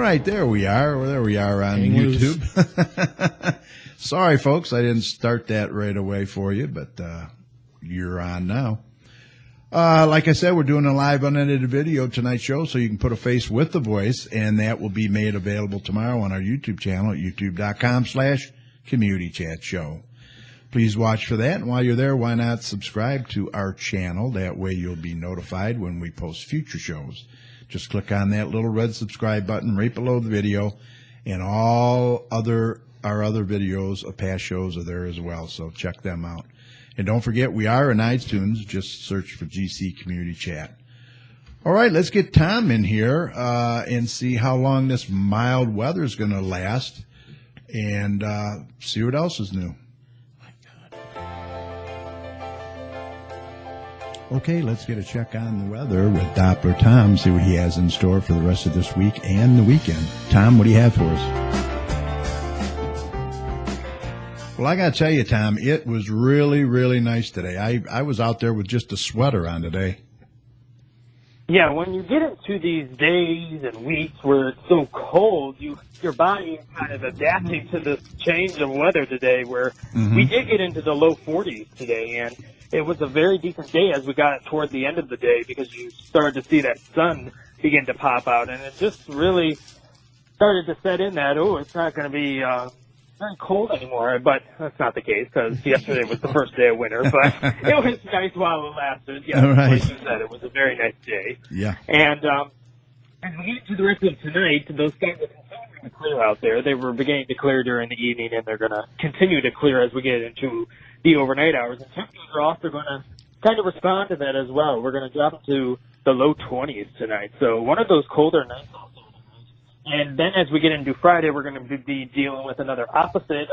right, there we are. There we are on YouTube. Sorry, folks, I didn't start that right away for you, but you're on now. Like I said, we're doing a live unedited video tonight's show, so you can put a face with the voice, and that will be made available tomorrow on our YouTube channel at youtube.com/communitychatshow. Please watch for that, and while you're there, why not subscribe to our channel? That way you'll be notified when we post future shows. Just click on that little red subscribe button right below the video, and all our other videos of past shows are there as well, so check them out. And don't forget, we are in iTunes. Just search for GC Community Chat. All right, let's get Tom in here and see how long this mild weather is going to last and see what else is new. Okay, let's get a check on the weather with Doppler Tom, see what he has in store for the rest of this week and the weekend. Tom, what do you have for us? Well, I got to tell you, Tom, it was really, really nice today. I was out there with just a sweater on today. Yeah, when you get into these days and weeks where it's so cold, your body is kind of adapting to this change of weather today where we did get into the low 40s today, and it was a very decent day as we got toward the end of the day because you started to see that sun begin to pop out, and it just really started to set in that, it's not going to be very cold anymore, but that's not the case because yesterday was the first day of winter, but it was nice while it lasted. Yeah, right. Like you said, it was a very nice day. Yeah. And as we get to the rest of tonight, those skies are continuing to clear out there. They were beginning to clear during the evening, and they're going to continue to clear as we get into the overnight hours. And temperatures are also going to kind of respond to that as well. We're going to drop into the low 20s tonight, so one of those colder nights. And then as we get into Friday, we're going to be dealing with another opposite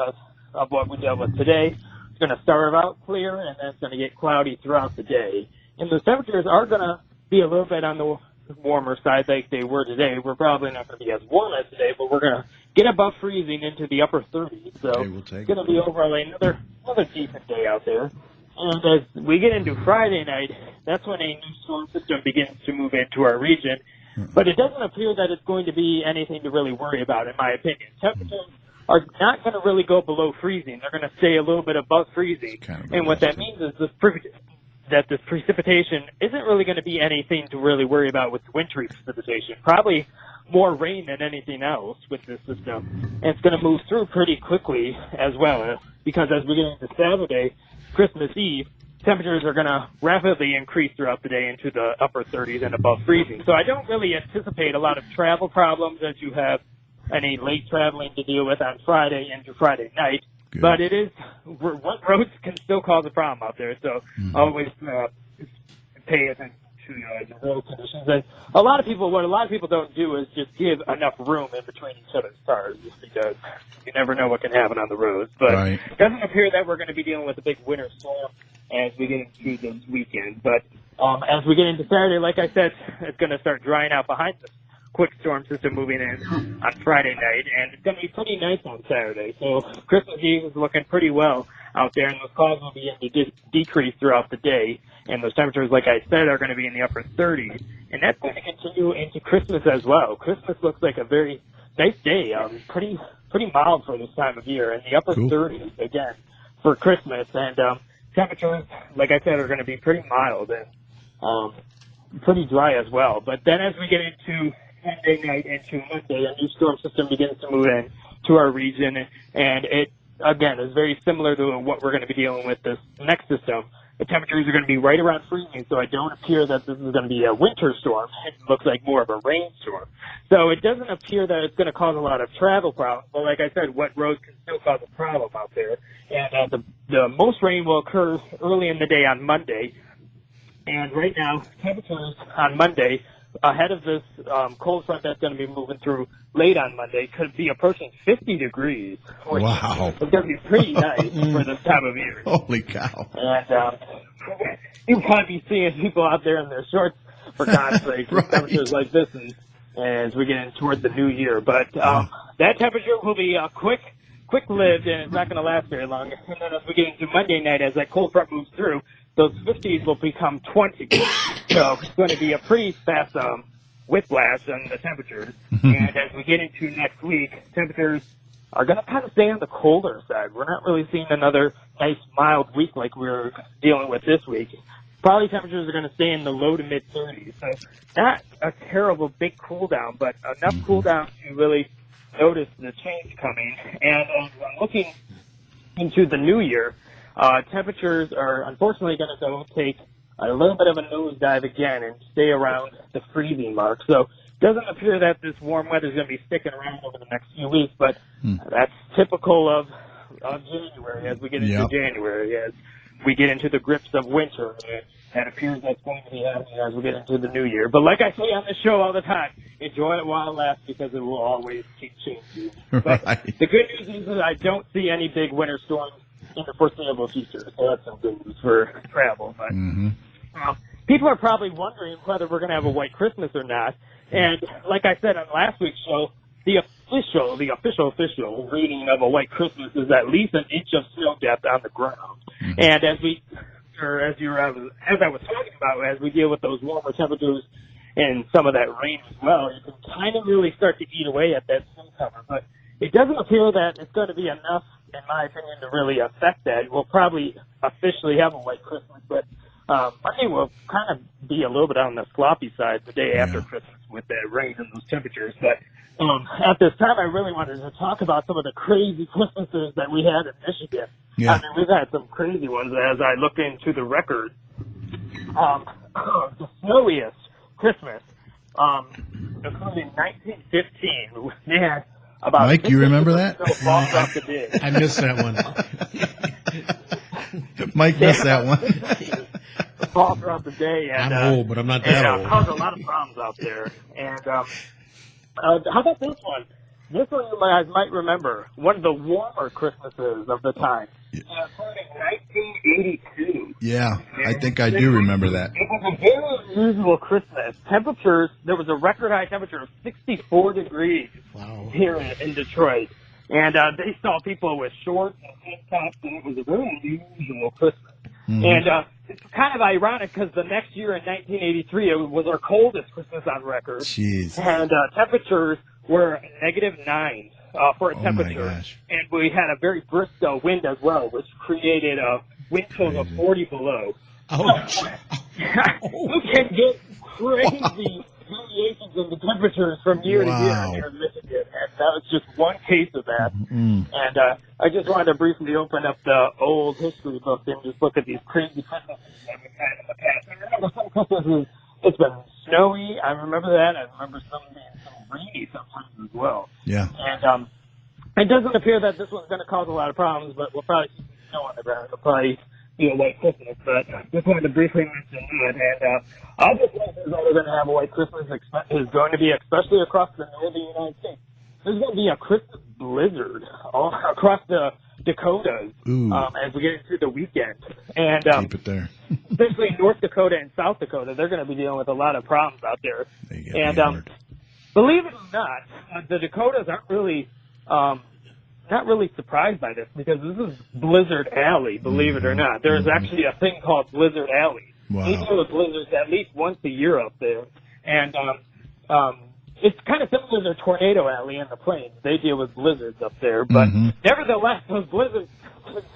of what we dealt with today. It's going to start out clear, and then it's going to get cloudy throughout the day. And those temperatures are going to be a little bit on the warmer side like they were today. We're probably not going to be as warm as today, but we're going to get above freezing into the upper 30s. So it's going to be overall another decent day out there. And as we get into Friday night, that's when a new storm system begins to move into our region. But it doesn't appear that it's going to be anything to really worry about, in my opinion. Temperatures are not going to really go below freezing. They're going to stay a little bit above freezing. And what that means is that this precipitation isn't really going to be anything to really worry about with wintry precipitation. Probably more rain than anything else with this system. And it's going to move through pretty quickly as well, because as we get into Saturday, Christmas Eve, temperatures are going to rapidly increase throughout the day into the upper 30s and above freezing. So I don't really anticipate a lot of travel problems as you have any late traveling to deal with on Friday into Friday night. Good. But it is, what roads can still cause a problem out there. So always pay attention to the road conditions. And what a lot of people don't do is just give enough room in between each other's cars, just because you never know what can happen on the roads. But It doesn't appear that we're going to be dealing with a big winter storm as we get into this weekend. But as we get into Saturday, like I said, it's going to start drying out behind this quick storm system moving in on Friday night, and it's going to be pretty nice on Saturday. So Christmas Eve is looking pretty well out there, and those clouds will begin to decrease throughout the day, and those temperatures, like I said, are going to be in the upper 30s, and that's going to continue into Christmas as well. Christmas looks like a very nice day, pretty mild for this time of year, in the upper 30s again for Christmas, and temperatures, like I said, are going to be pretty mild and pretty dry as well. But then as we get into Sunday night into Monday, a new storm system begins to move in to our region, and it, again, is very similar to what we're going to be dealing with this next system. The temperatures are going to be right around freezing, so it don't appear that this is going to be a winter storm. It looks like more of a rainstorm. So it doesn't appear that it's going to cause a lot of travel problems. But like I said, wet roads can still cause a problem out there. And the most rain will occur early in the day on Monday. And right now, temperatures on Monday, ahead of this cold front that's going to be moving through late on Monday, could be approaching 50 degrees. Wow. It's going to be pretty nice for this time of year. Holy cow. And you'll probably be seeing people out there in their shorts, for God's sake, with temperatures like this and as we get in toward the new year. But that temperature will be quick-lived, and it's not going to last very long. And then as we get into Monday night, as that cold front moves through, those 50s will become 20. So it's going to be a pretty fast whiplash on the temperatures. And as we get into next week, temperatures are going to kind of stay on the colder side. We're not really seeing another nice mild week like we're dealing with this week. Probably temperatures are going to stay in the low to mid 30s. So not a terrible big cool down, but enough cool down to really notice the change coming. And I'm looking into the new year, temperatures are unfortunately going to go take a little bit of a nosedive again and stay around the freezing mark. So it doesn't appear that this warm weather is going to be sticking around over the next few weeks, but that's typical of January as we get into January, as we get into the grips of winter. That appears that's going to be happening as we get into the new year. But like I say on the show all the time, enjoy it while it lasts because it will always keep changing. But the good news is that I don't see any big winter storms in the foreseeable future, so that's some good news for travel. But people are probably wondering whether we're going to have a white Christmas or not. And like I said on last week's show, the official reading of a white Christmas is at least an inch of snow depth on the ground. And as I was talking about, as we deal with those warmer temperatures and some of that rain as well, you can kind of really start to eat away at that snow cover. But it doesn't appear that it's going to be enough, in my opinion, to really affect that. We'll probably officially have a white Christmas, but Monday will kind of be a little bit on the sloppy side the day after Christmas with that rain and those temperatures. But at this time, I really wanted to talk about some of the crazy Christmases that we had in Michigan. I mean, we've had some crazy ones as I look into the record. The snowiest Christmas, including 1915, we had about Mike, you remember that? I missed that one. Mike missed that one. Fall throughout the day. And, I'm old, but I'm not that old. It caused a lot of problems out there. And how about this one? This one you guys might remember. One of the warmer Christmases of the time. Including 1982. Yeah, I think I do remember that. It was a very unusual Christmas. Temperatures, there was a record high temperature of 64 degrees here in Detroit. And they saw people with shorts and tank tops, and it was a very unusual Christmas. And it's kind of ironic because the next year in 1983, it was our coldest Christmas on record. Jeez. And temperatures were -9 for a temperature. And we had a very brisk wind as well, which created a wind chill of 40 below. You can get crazy variations in the temperatures from year to year here in Michigan, and that was just one case of that. And I just wanted to briefly open up the old history book and just look at these crazy Christmases that we've had in the past. I remember some Christmases, it's been snowy. I remember that. I remember some being rainy sometimes as well. Yeah. And it doesn't appear that this one's going to cause a lot of problems, but we'll probably see snow on the ground. It'll probably be a white Christmas, but just wanted to briefly mention that. And other places that are going to have a white Christmas is going to be, especially across the northern United States, there's going to be a Christmas blizzard all across the Dakotas as we get into the weekend. And keep it there. especially North Dakota and South Dakota, they're going to be dealing with a lot of problems out there. And believe it or not, the Dakotas aren't really not really surprised by this because this is Blizzard Alley, believe it or not. There's actually a thing called Blizzard Alley. They deal with blizzards at least once a year up there. And it's kind of similar to Tornado Alley in the plains. They deal with blizzards up there. But nevertheless, those blizzards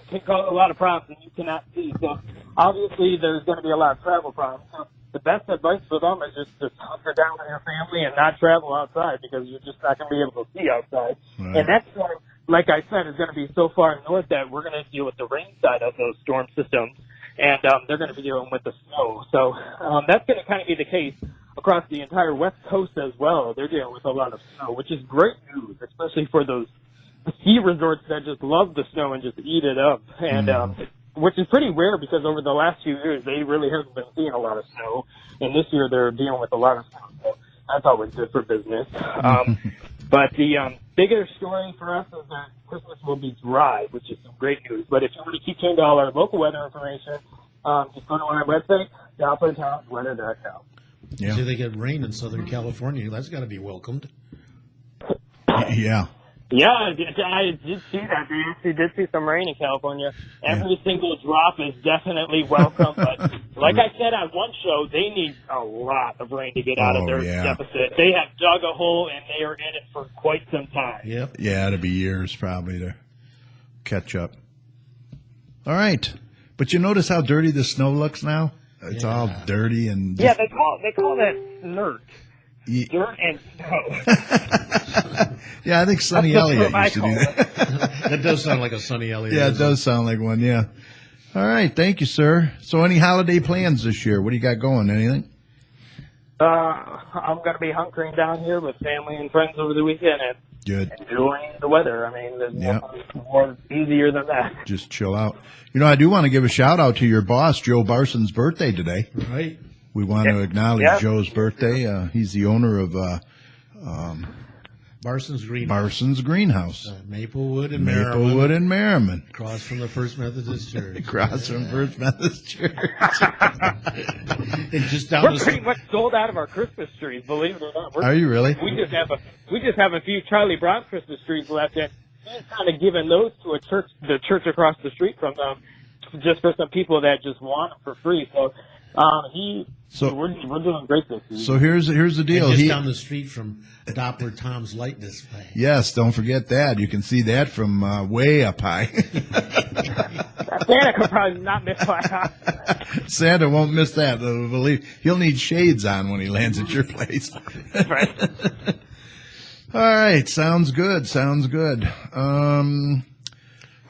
can cause a lot of problems and you cannot see. So obviously there's going to be a lot of travel problems. So the best advice for them is just hunker down with your family and not travel outside because you're just not going to be able to see outside. And that's why, like I said, is going to be so far north that we're going to deal with the rain side of those storm systems, and they're going to be dealing with the snow. So that's going to kind of be the case across the entire West Coast as well. They're dealing with a lot of snow, which is great news, especially for those ski resorts that just love the snow and just eat it up. And which is pretty rare because over the last few years, they really haven't been seeing a lot of snow. And this year, they're dealing with a lot of snow. So that's always good for business. But the bigger story for us is that Christmas will be dry, which is some great news. But if you want to keep tuned to all our local weather information, just go to our website, DopplerTownsWeather.com. See, they get rain in Southern California. That's got to be welcomed. Yeah. Yeah, I did see that. We actually did see some rain in California. Every single drop is definitely welcome, but Like I said on one show, they need a lot of rain to get out of their yeah. deficit. They have dug a hole, and they are in it for quite some time. Yep. Yeah, it'll be years probably to catch up. All right. But you notice how dirty the snow looks now? It's all dirty and Yeah, they call that snert. Dirt and snow. yeah, I think Sonny That's Elliott what I used to do call that. That does sound like a Sonny Elliott. Yeah, it doesn't does sound like one, yeah. All right, thank you, sir. So any holiday plans this year? What do you got going? Anything? I'm going to be hunkering down here with family and friends over the weekend and Good. enjoying the weather. I mean, there's Yeah. nothing more easier than that. Just chill out. You know, I do want to give a shout out to your boss, Joe Barson's birthday today. Right. We want to acknowledge Yeah. Joe's birthday. He's the owner of Barson's Green. Barson's Greenhouse, Maplewood and Merriman. Maplewood and Merriman. Across from the First Methodist Church. Across from First Methodist Church. And just down We're the pretty much sold out of our Christmas trees, believe it or not. Are you really? We just have a few Charlie Brown Christmas trees left, and he's kind of given those to the church across the street from them, just for some people that just want them for free. So we're doing great this year. So here's the deal. And just down the street from Doppler Tom's light display. Yes, don't forget that. You can see that from way up high. Santa could probably not miss my house. Santa won't miss that. Believe he'll need shades on when he lands at your place. Right. All right, sounds good. Sounds good.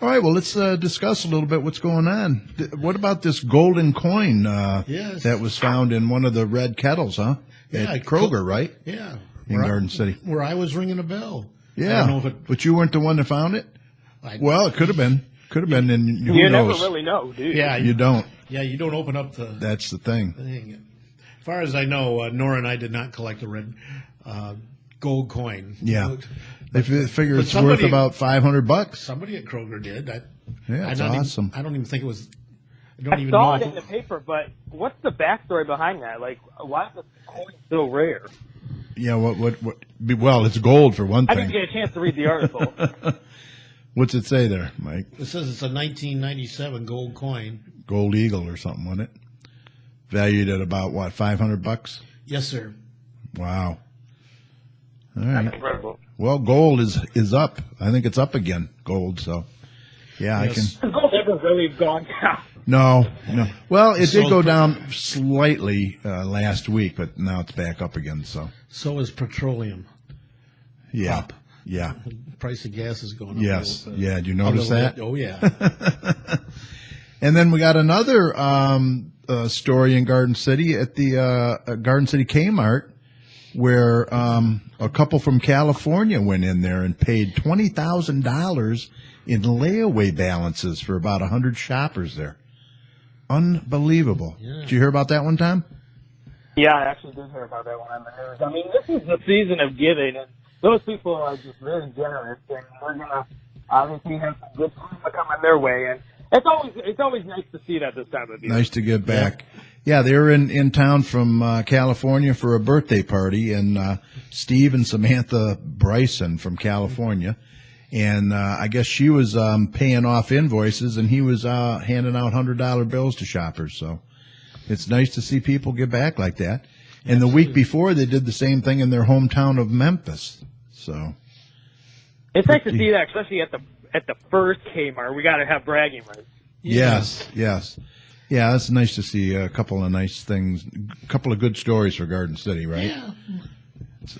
All right, well, let's discuss a little bit what's going on. What about this golden coin Yes. that was found in one of the red kettles, huh? Yeah, At Kroger, right? Yeah. In Garden City. Where I was ringing a bell. I Yeah, don't know if it, but you weren't the one that found it? I- Well, it could have been. Could have been, and who You knows? never really know, do you? yeah, You don't. yeah, you don't open up the That's the thing. thing. As far as I know, Nora and I did not collect a red gold coin. Yeah. They figure but it's worth somebody- about $500. Somebody at Kroger did. Yeah, it's awesome. I don't even think it was. I don't I even saw know. it If in the paper, but what's the backstory behind that? Like, why is the coin so rare? Yeah, what? Well, it's gold for one I didn't thing. get a chance to read the article. What's it say there, Mike? it says it's a 1997 gold coin. Gold Eagle or something, wasn't it? Valued at about what, $500? Yes, sir. Wow. All right. Incredible. Well, gold is up. I think it's up again. Gold. So, yeah, Yes. I can. Has gold ever really gone down? No. Well, it did So- go down slightly last week, but now it's back up again. So, So is petroleum. yeah, Up. yeah, The price of gas is going up. yes, a little bit. yeah. Do you A notice little that? bit. Oh yeah. And then we got another story in Garden City at the Garden City Kmart, where a couple from California went in there and paid $20,000 in layaway balances for about 100 shoppers there. Unbelievable. Yeah. Did you hear about that one, Tom? Yeah, I actually did hear about that one on the news. I mean, this is the season of giving, and those people are just very generous, and we're going to obviously have some good time coming their way. And it's always nice to see that this time of year. Nice to get back. Yeah, they were in town from California for a birthday party, and Steve and Samantha Bryson from California. And I guess she was paying off invoices, and he was handing out $100 bills to shoppers. So it's nice to see people give back like that. And the week before, they did the same thing in their hometown of Memphis. So It's nice to see that, especially at the first Kmart. We got to have bragging rights. yes. Yeah, it's nice to see a couple of nice things, a couple of good stories for Garden City, right? Yeah.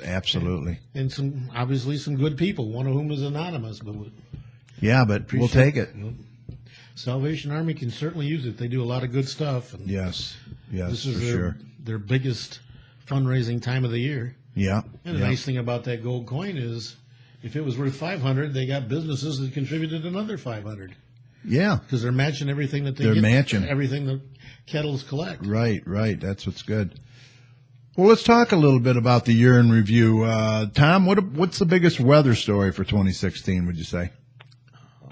Absolutely. And obviously some good people, one of whom is anonymous, but Yeah, but we'll take it. Salvation Army can certainly use it. They do a lot of good stuff. And Yes, this for is sure. their biggest fundraising time of the year. Yeah. And the yeah. nice thing about that gold coin is, if it was worth $500, they got businesses that contributed another $500 Yeah, because they're matching everything that they They're get, matching. everything the kettles collect. right. That's what's good. Well, let's talk a little bit about the year in review. Tom, what's the biggest weather story for 2016, would you say?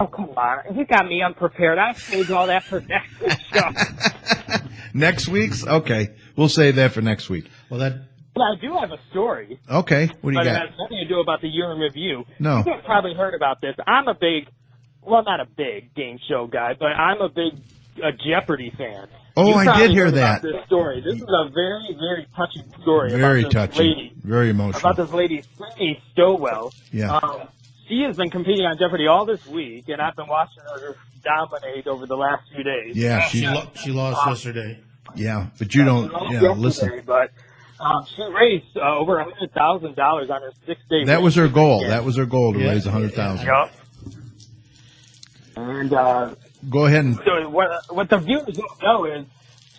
Oh, come on. You got me unprepared. I saved all that for next week's show. Next week's? Okay. We'll save that for next week. Well, that But I do have a story, Okay. What do you but it got? has nothing to do about the year in review. No. You guys probably heard about this. I'm not a big game show guy, but I'm a big Jeopardy fan. Oh, You I probably did hear heard about that. This story. This is a very, very touching story. Very about this touching. lady. Very emotional. About this lady, Sydney Stowell. Yeah. She has been competing on Jeopardy all this week, and I've been watching her dominate over the last few days. Yeah, She lost yesterday. yeah, but you don't. Yeah, listen. But she raised over $100,000 on her 6-day. That was her goal. Yeah. That was her goal to Yeah. raise 100,000. Yep. And Go ahead and. so what the viewers don't know is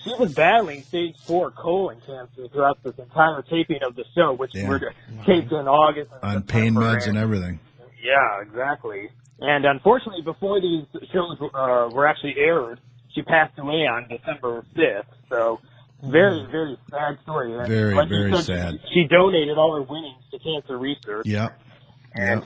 she was battling stage 4 colon cancer throughout this entire taping of the show, which Yeah. were taped in August. And On pain September, meds and everything. Yeah, exactly. And unfortunately, before these shows were actually aired, she passed away on December 5th. So, very, very sad story. And Very, like you very said, sad. She donated all her winnings to cancer research. Yeah. Yeah. And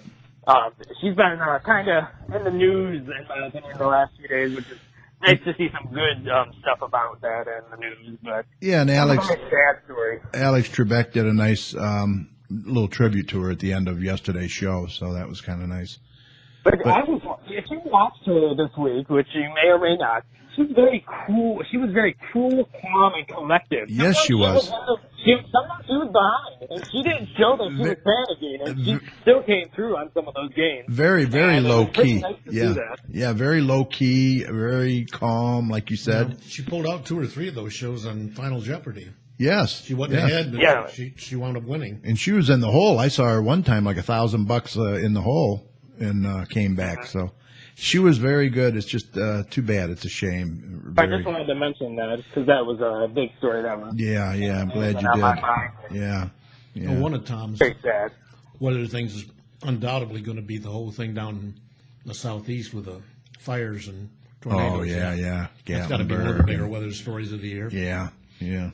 she's been kind of in the news, in my opinion, the last few days, which is nice to see some good stuff about that in the news. But Yeah, and it's Alex a very sad story. Trebek did a nice little tribute to her at the end of yesterday's show, so that was kind of nice. But if you watched her this week, which you may or may not, she was very cool. She was very cool, calm, and collective. Yes, she was. Sometimes she was behind, and she didn't show that she was panicking, and she still came through on some of those games. Very, very And it low was pretty key. nice to Yeah, see that. yeah, very low key, very calm, like you said. She pulled out 2 or 3 of those shows on Final Jeopardy. Yes, She wasn't yes. ahead, but Yeah. she wound up winning. And she was in the hole. I saw her one time, like $1,000 in the hole, and came back. So she was very good. It's just too bad. It's a shame. I just wanted to mention that because that was a big story. That was Yeah, yeah. I'm glad you on my did. mind. Yeah, yeah. Well, one of Tom's Very sad. one of the things is undoubtedly going to be the whole thing down in the southeast with the fires and tornadoes. Oh yeah, yeah. That's got to be one of the bigger weather stories of the year. Yeah, yeah.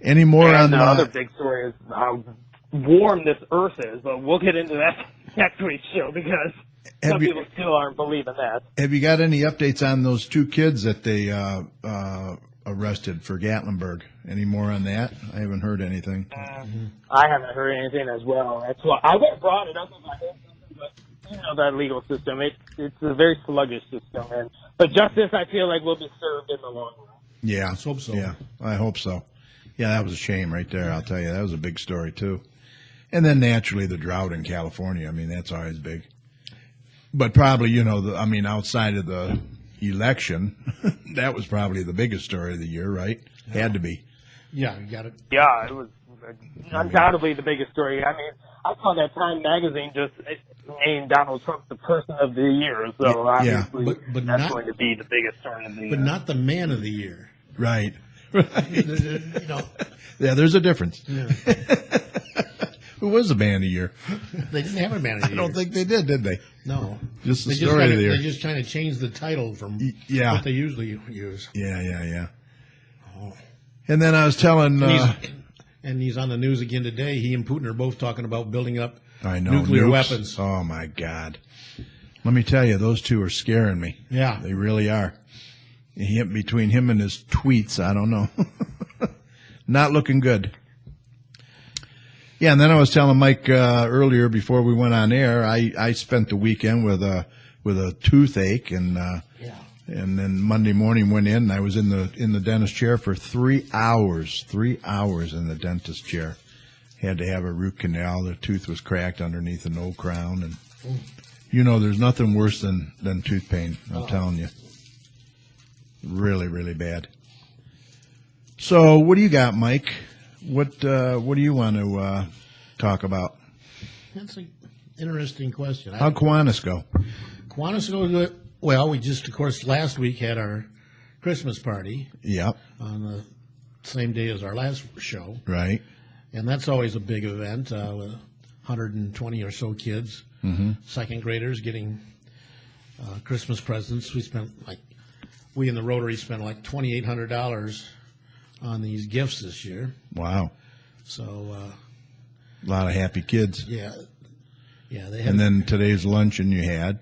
Any more on And the other big story is how warm this Earth is, but we'll get into that next week's show because some you- people still aren't believing that. Have you got any updates on those 2 kids that they arrested for Gatlinburg? Any more on that? I haven't heard anything. I haven't heard anything as well. That's why I would have brought it up if I heard something, but you know that legal system, it's a very sluggish system, but justice I feel like will be served in the long run. Yeah, Let's hope so. Yeah, I hope so. Yeah, that was a shame right there. I'll tell you, that was a big story too. And then naturally the drought in California. I mean, that's always big. But probably, outside of the election, that was probably the biggest story of the year, right? Had to be. Yeah, you got it. Yeah, it was undoubtedly the biggest story. I mean, I saw that Time magazine just named Donald Trump the person of the year, so Yeah, obviously but that's not- going to be the biggest story of the year. But not the man of the year. Right. You know, Yeah, there's a difference. yeah. Who was the man of the year? They didn't have a man of the I year. don't think they did they? No. Just the They story of the year. They just kind of changed the title from yeah. what they usually use. Yeah, yeah, yeah. And then I was telling, And he's on the news again today. He and Putin are both talking about building up I know nuclear nukes. weapons. Oh my God! Let me tell you, those 2 are scaring me. Yeah. They really are. Between him and his tweets, I don't know. Not looking good. Yeah, and then I was telling Mike earlier before we went on air. I spent the weekend with a toothache, and and then Monday morning went in. And I was in the dentist chair for 3 hours. 3 hours in the dentist chair. Had to have a root canal. The tooth was cracked underneath an old crown, and there's nothing worse than tooth pain. I'm telling you, really, really bad. So, what do you got, Mike? What do you want to talk about? That's an interesting question. How'd Kiwanis go? Kiwanis goes good. Well, we just, of course, last week had our Christmas party Yep, on the same day as our last show. right. And that's always a big event with 120 or so kids, second graders getting Christmas presents. We in the Rotary spent like $2,800 on these gifts this year. Wow, So, a lot of happy kids. yeah, they had And then today's luncheon you had.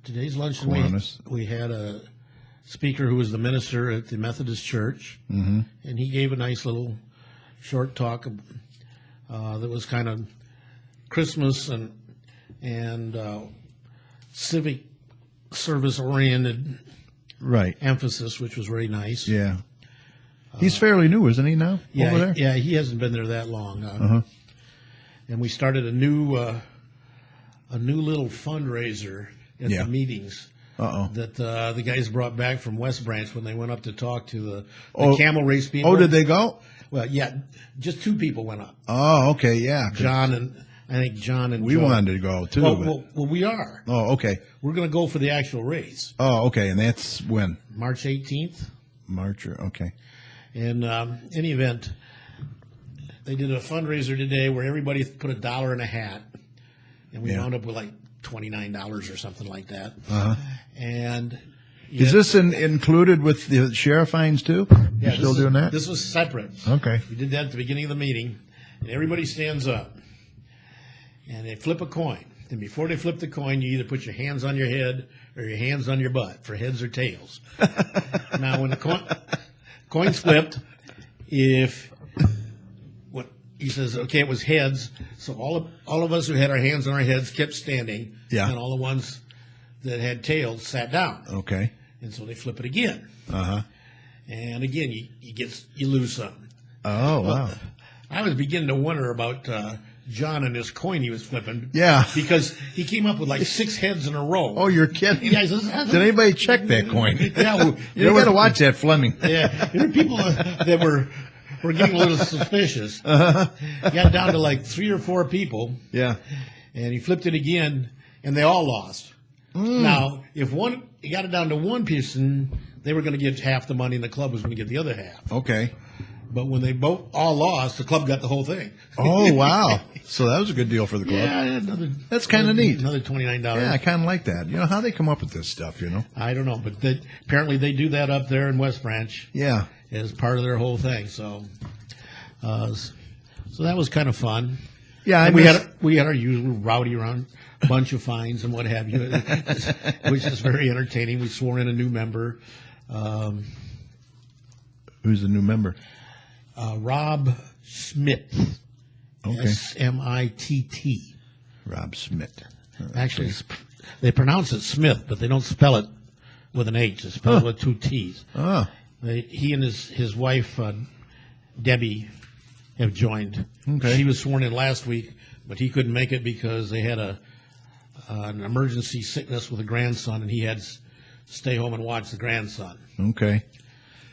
today's luncheon. Kiwanis. We had a speaker who was the minister at the Methodist Church, and he gave a nice little short talk that was kind of Christmas and civic service oriented Right. emphasis, which was very nice. Yeah. He's fairly new, isn't he, now? Yeah, over there? yeah, he hasn't been there that long. And we started a new little fundraiser at Yeah. the meetings that the guys brought back from West Branch when they went up to talk to the camel race people. Oh, did they go? Well, yeah, just 2 people went up. Oh, okay, yeah. 'Cause I think John and we Joe. wanted to go, too. but- Well, we are. Oh, okay. We're going to go for the actual race, Oh, okay, and that's when? March 18th. March or, okay. And any event, they did a fundraiser today where everybody put $1 in a hat, and we Yeah. wound up with like $29 or something like that. And Is this included with the sheriff fines, too? You're still doing that? This was separate. Okay. We did that at the beginning of the meeting, and everybody stands up, and they flip a coin. And before they flip the coin, you either put your hands on your head or your hands on your butt for heads or tails. Now, when the coin's flipped, he says, okay, it was heads. So all of us who had our hands on our heads kept standing. Yeah. And all the ones that had tails sat down. Okay. And so they flip it again. Uh-huh. And again, you lose something. Oh, wow. I was beginning to wonder about John and this coin he was flipping. Yeah. Because he came up with like 6 heads in a row. Oh, you're kidding? Yeah, Did anybody check that coin? Yeah, well, You got to watch that, Fleming. Yeah, there were people that were getting a little suspicious. Got down to like 3 or 4 people, Yeah. and he flipped it again, and they all lost. Now, if he got it down to one person, they were going to get half the money, and the club was going to get the other half. Okay. But when they all lost, the club got the whole thing. Oh, wow. So that was a good deal for the club. Yeah, That's kind of neat. Another $29. Yeah, I kind of like that. You know, how they come up with this stuff, you know? I don't know, but apparently they do that up there in West Branch Yeah. as part of their whole thing. So that was kind of fun. Yeah, And we had our usual rowdy around bunch of fines and what have you, which is very entertaining. We swore in a new member, Who's the new member? Rob Smith. Okay. Smitt. Rob Smith. Actually, they pronounce it Smith, but they don't spell it with an H. They spell it with 2 T's. Oh, He and his wife, Debbie, have joined. Okay. She was sworn in last week, but he couldn't make it because they had an emergency sickness with a grandson, and he had to stay home and watch the grandson. okay.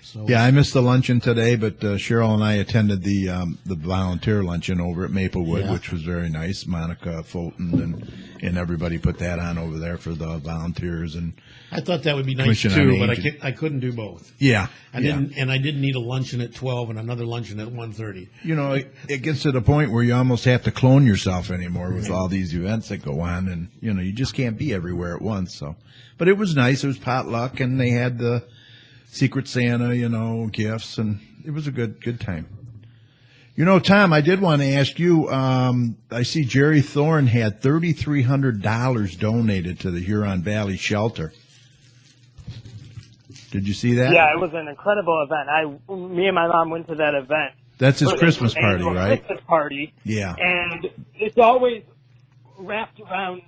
So Yeah, I missed the luncheon today, but Cheryl and I attended the volunteer luncheon over at Maplewood, Yeah. which was very nice. Monica Fulton and everybody put that on over there for the volunteers and I thought that would be nice Commission on too, but Aging. I couldn't do both. yeah, I didn't need a luncheon at 12 and another luncheon at 1:30. You know, it gets to the point where you almost have to clone yourself anymore with all these events that go on, and you know, you just can't be everywhere at once. So, but it was nice. It was potluck, and they had the Secret Santa, you know, gifts, and it was a good time. You know, Tom, I did want to ask you. I see Jerry Thorne had $3,300 donated to the Huron Valley Shelter. Did you see that? Yeah, it was an incredible event. Me and my mom went to that event. That's his It was Christmas an party, annual right? Christmas party. Yeah. And it's always wrapped around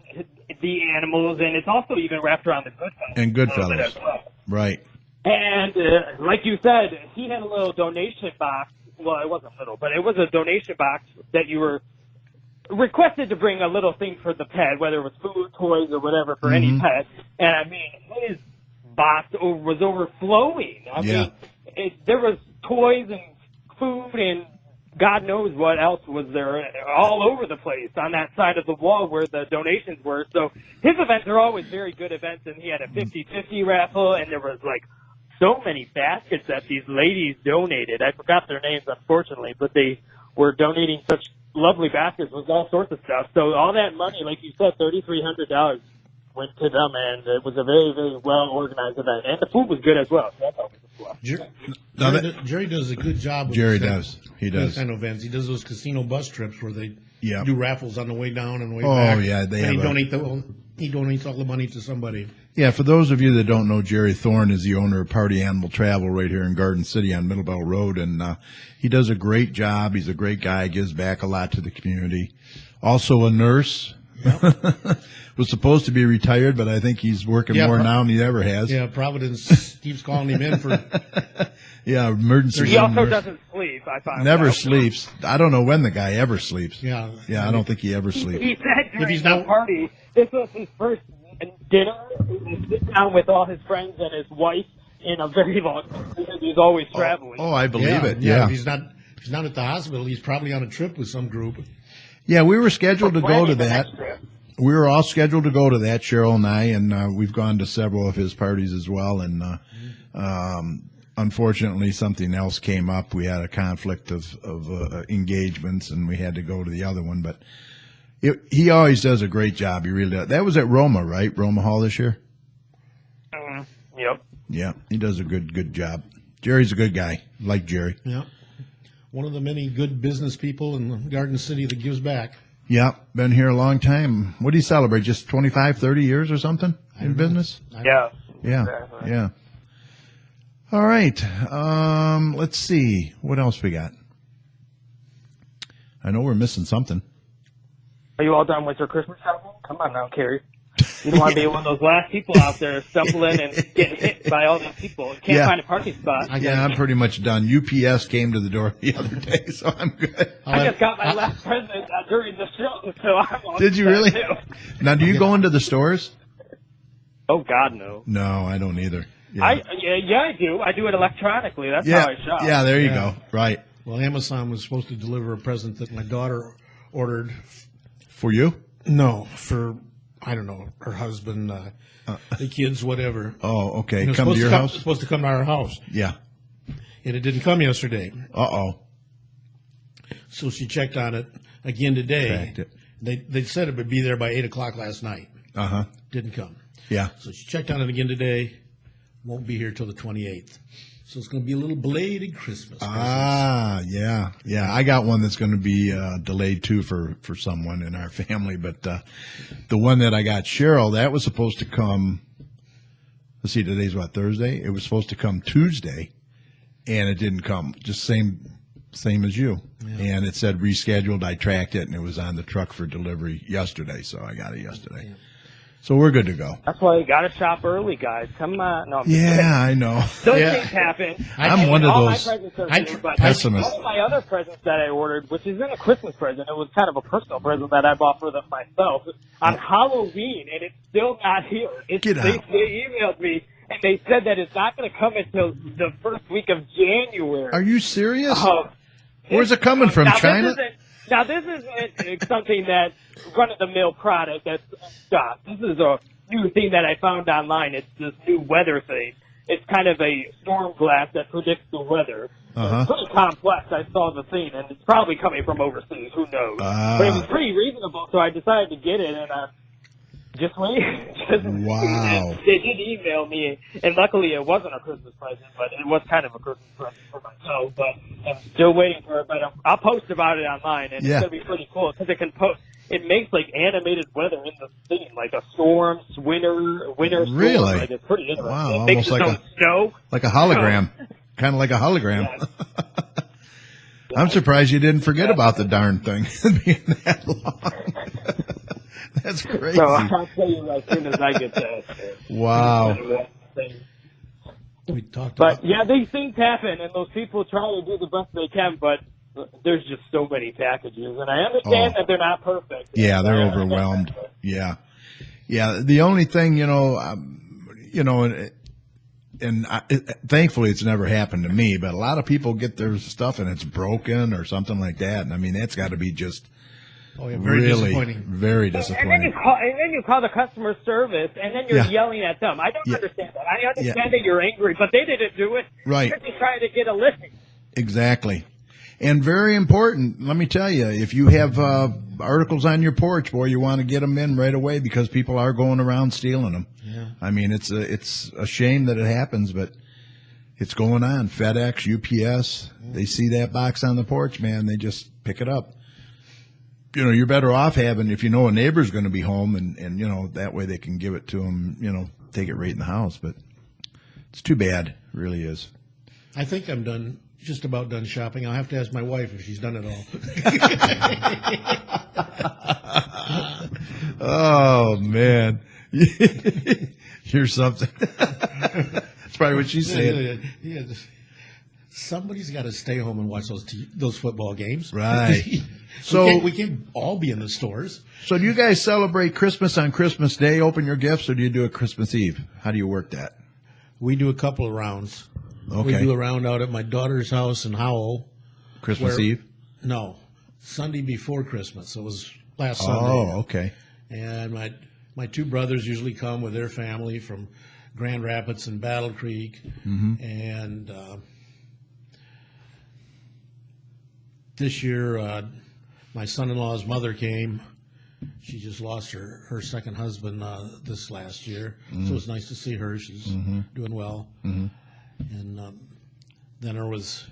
the animals, and it's also even wrapped around the Goodfellas. And a little Goodfellas. bit as well. Right. And like you said, he had a little donation box. Well, it wasn't little, but it was a donation box that you were requested to bring a little thing for the pet, whether it was food, toys, or whatever for any pet. And I mean, his box was overflowing. I Yeah. mean, there was toys and food and God knows what else was there all over the place on that side of the wall where the donations were. So his events are always very good events, and he had a 50-50 raffle, and there was like so many baskets that these ladies donated. I forgot their names, unfortunately, but they were donating such lovely baskets with all sorts of stuff. So all that money, like you said, $3,300 went to them, and it was a very, very well-organized event. And the food was good as well. So that's always a plus. Jerry does a good job with Jerry those does. He those does. kind of events. He does those casino bus trips where they Yeah. do raffles on the way down and the way Oh, back. yeah, they and have he donates all the money to somebody. Yeah, for those of you that don't know, Jerry Thorne is the owner of Party Animal Travel right here in Garden City on Middlebelt Road, and he does a great job. He's a great guy, gives back a lot to the community. Also a nurse. was supposed to be retired, but I think he's working Yeah, more now than he ever has. Yeah, Providence keeps calling him in for. Yeah, emergency He room also nurse. doesn't sleep. I found Never out. sleeps. I don't know when the guy ever sleeps. Yeah. Yeah, I don't think he ever sleeps. He said during he's the not- party, this was his first dinner. He would sit down with all his friends and his wife in a very long time because he's always traveling. Oh, I believe Yeah, it. yeah. Yeah. If he's not at the hospital. He's probably on a trip with some group. Yeah, we were scheduled to go to Planning the that. next trip. We were all scheduled to go to that, Cheryl and I, and we've gone to several of his parties as well. And unfortunately, something else came up. We had a conflict of engagements, and we had to go to the other one. But he always does a great job. He really does. That was at Roma, right? Roma Hall this year. Yep. Yeah, he does a good job. Jerry's a good guy. Like Jerry. Yeah. One of the many good business people in Garden City that gives back. Yeah, been here a long time. What do you celebrate? Just 25, 30 years or something in business? Yeah. Yeah, Exactly. yeah. All right. Let's see. What else we got? I know we're missing something. Are you all done with your Christmas shopping? Come on now, Carrie. You don't want to be one of those last people out there stumbling and getting hit by all these people and can't Yeah. find a parking spot. Yeah, I'm pretty much done. UPS came to the door the other day, so I'm good. I just got my last present during the show, so I'm all Did you set, really? too. Now, do you go into the stores? Oh, God, no. No, I don't either. Yeah, I do. I do it electronically. That's yeah, how I shop. yeah. There you Yeah. go. Right Well, Amazon was supposed to deliver a present that my daughter ordered. for you. No, for I don't know, her husband, the kids, whatever. Oh, okay. It was Come to supposed your come, house. Supposed to come to our house, Yeah. and it didn't come yesterday. Oh. So she checked on it again today. Tracked it. They said it would be there by 8:00 last night. Uh huh. Didn't come. Yeah. So she checked on it again today. Won't be here till the 28th. So it's going to be a little belated Christmas. Ah, yeah, yeah. I got one that's going to be delayed too for someone in our family, but the one that I got Cheryl, that was supposed to come. Let's see, today's what, Thursday? It was supposed to come Tuesday, and it didn't come. Just same as you. Yeah. And it said rescheduled. I tracked it, and it was on the truck for delivery yesterday, so I got it yesterday. Yeah. So we're good to go. That's why you got to shop early, guys. Come on. No, I'm just kidding. Yeah, I know. Those Yeah. things happen. I'm one of all those my presents are due, but pessimists. one of my other presents that I ordered, which isn't a Christmas present, it was kind of a personal present that I bought for myself on Halloween, and it's still not here. Get out. They emailed me, and they said that it's not going to come until the first week of January. Are you serious? Oh, Where's it coming from, China? This isn't something that's run-of-the-mill product that's stock. This is a new thing that I found online. It's this new weather thing. It's kind of a storm glass that predicts the weather. It's pretty complex. I saw the thing, and it's probably coming from overseas. Who knows? But it was pretty reasonable, so I decided to get it, and just wait. Wow. They did email me, and luckily it wasn't a Christmas present, but it was kind of a Christmas present for myself. But I'm still waiting for it. But I'll post about it online, and Yeah. it's gonna be pretty cool because it can post. It makes like animated weather in the scene, like a storm, winter storm. Really? Like it's pretty interesting. Wow, It makes almost its like own snow. Like a hologram. Kind of like a hologram. I'm surprised you didn't forget about the darn thing being that long. That's crazy. So I'll tell you as soon as I get that. Wow. We talked But about. yeah, these things happen, and those people try to do the best they can, but there's just so many packages, and I understand that they're not perfect. Yeah, they're overwhelmed. Yeah. Yeah. The only thing, thankfully it's never happened to me, but a lot of people get their stuff and it's broken or something like that. And I mean, that's got to be just Very really disappointing. very And then disappointing. you call the customer service, and then you're Yeah. yelling at them. I don't Yeah. understand that. I understand that you're angry, but they didn't do it. Right. You're just trying to get a listing. Exactly. And very important, let me tell you, if you have articles on your porch, boy, you want to get them in right away because people are going around stealing them. Yeah. I mean, it's a shame that it happens, but it's going on. FedEx, UPS, they see that box on the porch, man, they just pick it up. You're better off having, if you know a neighbor's going to be home and that way they can give it to them, take it right in the house. But it's too bad. It really is. I think I'm done just about done shopping. I'll have to ask my wife if she's done it all. Oh man, you're something. That's probably what she's saying. Yeah, somebody's got to stay home and watch those football games, Right. So we can't all be in the stores. So do you guys celebrate Christmas on Christmas Day, open your gifts, or do you do it Christmas Eve? How do you work that? We do a couple of rounds. Okay. We do a round out at my daughter's house in Howell. Christmas where- Eve? No, Sunday before Christmas. It was last Sunday. Oh, okay. And my two brothers usually come with their family from Grand Rapids and Battle Creek. And this year, my son-in-law's mother came. She just lost her second husband this last year, so it's nice to see her. She's doing well. And then there was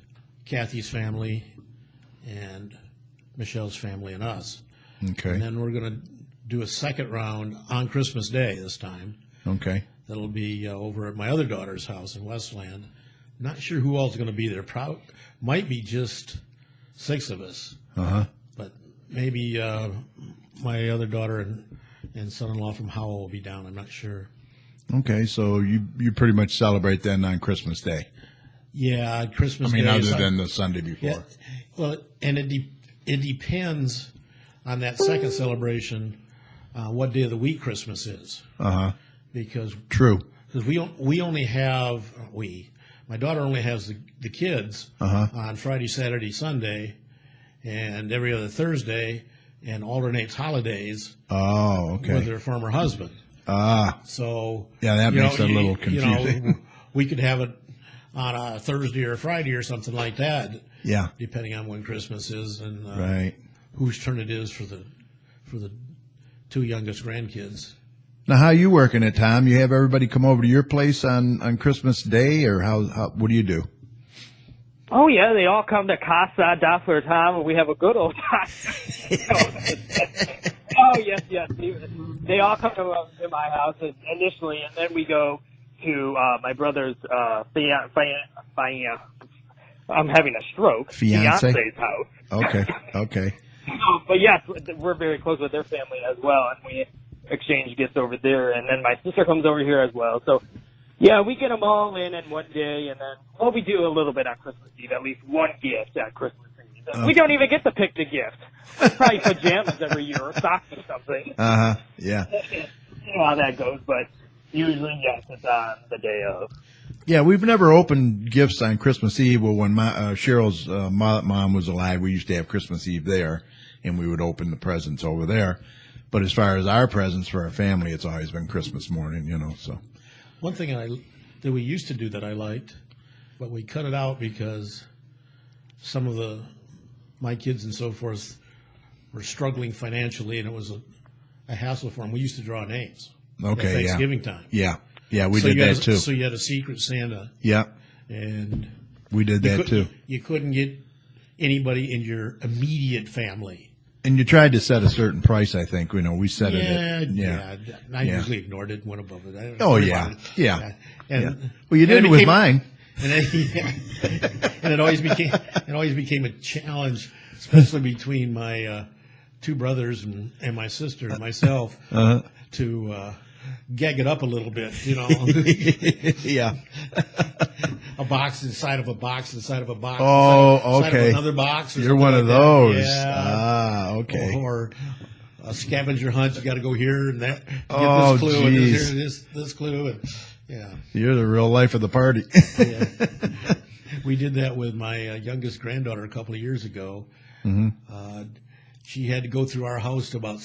Kathy's family and Michelle's family and us. Okay. And then we're going to do a second round on Christmas Day this time. Okay. That'll be over at my other daughter's house in Westland. Not sure who else is going to be there. Might be just 6 of us. Uh-huh. But maybe my other daughter and son-in-law from Howell will be down. I'm not sure. Okay, so you pretty much celebrate then on Christmas Day. Yeah, Christmas I mean, Day. other than the Sunday before. Yeah, well, and it depends on that second celebration what day of the week Christmas is. Uh-huh. Because True. we only have my daughter only has the kids on Friday, Saturday, Sunday, and every other Thursday, and alternates holidays Oh, with okay. her former husband. Ah, So yeah, that you makes know, it a little you know, confusing. we could have it on a Thursday or Friday or something like that, Yeah, depending on when Christmas is and right. whose turn it is for the 2 youngest grandkids. Now, how you working it, Tom? You have everybody come over to your place on Christmas Day, or how what do you do? Oh yeah, they all come to Casa Doppler Tom, and we have a good old time. Oh yes. They all come to my house initially, and then we go to my brother's I'm having a stroke. Fiance? Fiance's house. Okay. But yes, we're very close with their family as well, and we exchange gifts over there. And then my sister comes over here as well. So yeah, we get them all in one day, and then we do a little bit on Christmas Eve, at least one gift on Christmas Eve. We don't even get to pick the gift. Probably pajamas every year or socks or something. Yeah. You know how that goes, but usually yes, it's on the day of. Yeah, we've never opened gifts on Christmas Eve. Well, when Cheryl's mom was alive, we used to have Christmas Eve there, and we would open the presents over there. But as far as our presents for our family, it's always been Christmas morning, so. One thing that we used to do that I liked, but we cut it out because some of my kids and so forth were struggling financially, and it was a hassle for them. We used to draw names. Okay, at Thanksgiving time. Yeah, we So did you had that too. So you had a secret Santa, Yeah, and we did that too. You couldn't get anybody in your immediate family. And you tried to set a certain price, I think. We set it at. Yeah. I Yeah. usually ignored it, went above it. I don't Oh, worry yeah. about it. Yeah. And, Yeah. Well, you and did it it with became- mine. And it always became a challenge, especially between my 2 brothers and my sister and myself to gag it up a little bit, Yeah. a box inside of a box inside of a box. Oh, inside of okay. another box. or You're something one like of that. those. Yeah. Ah, okay. Or a scavenger hunt. You got to go here and there. Get Oh, this clue and geez. this clue. And, yeah. You're the real life of the party. Yeah. We did that with my youngest granddaughter a couple of years ago. She had to go through our house to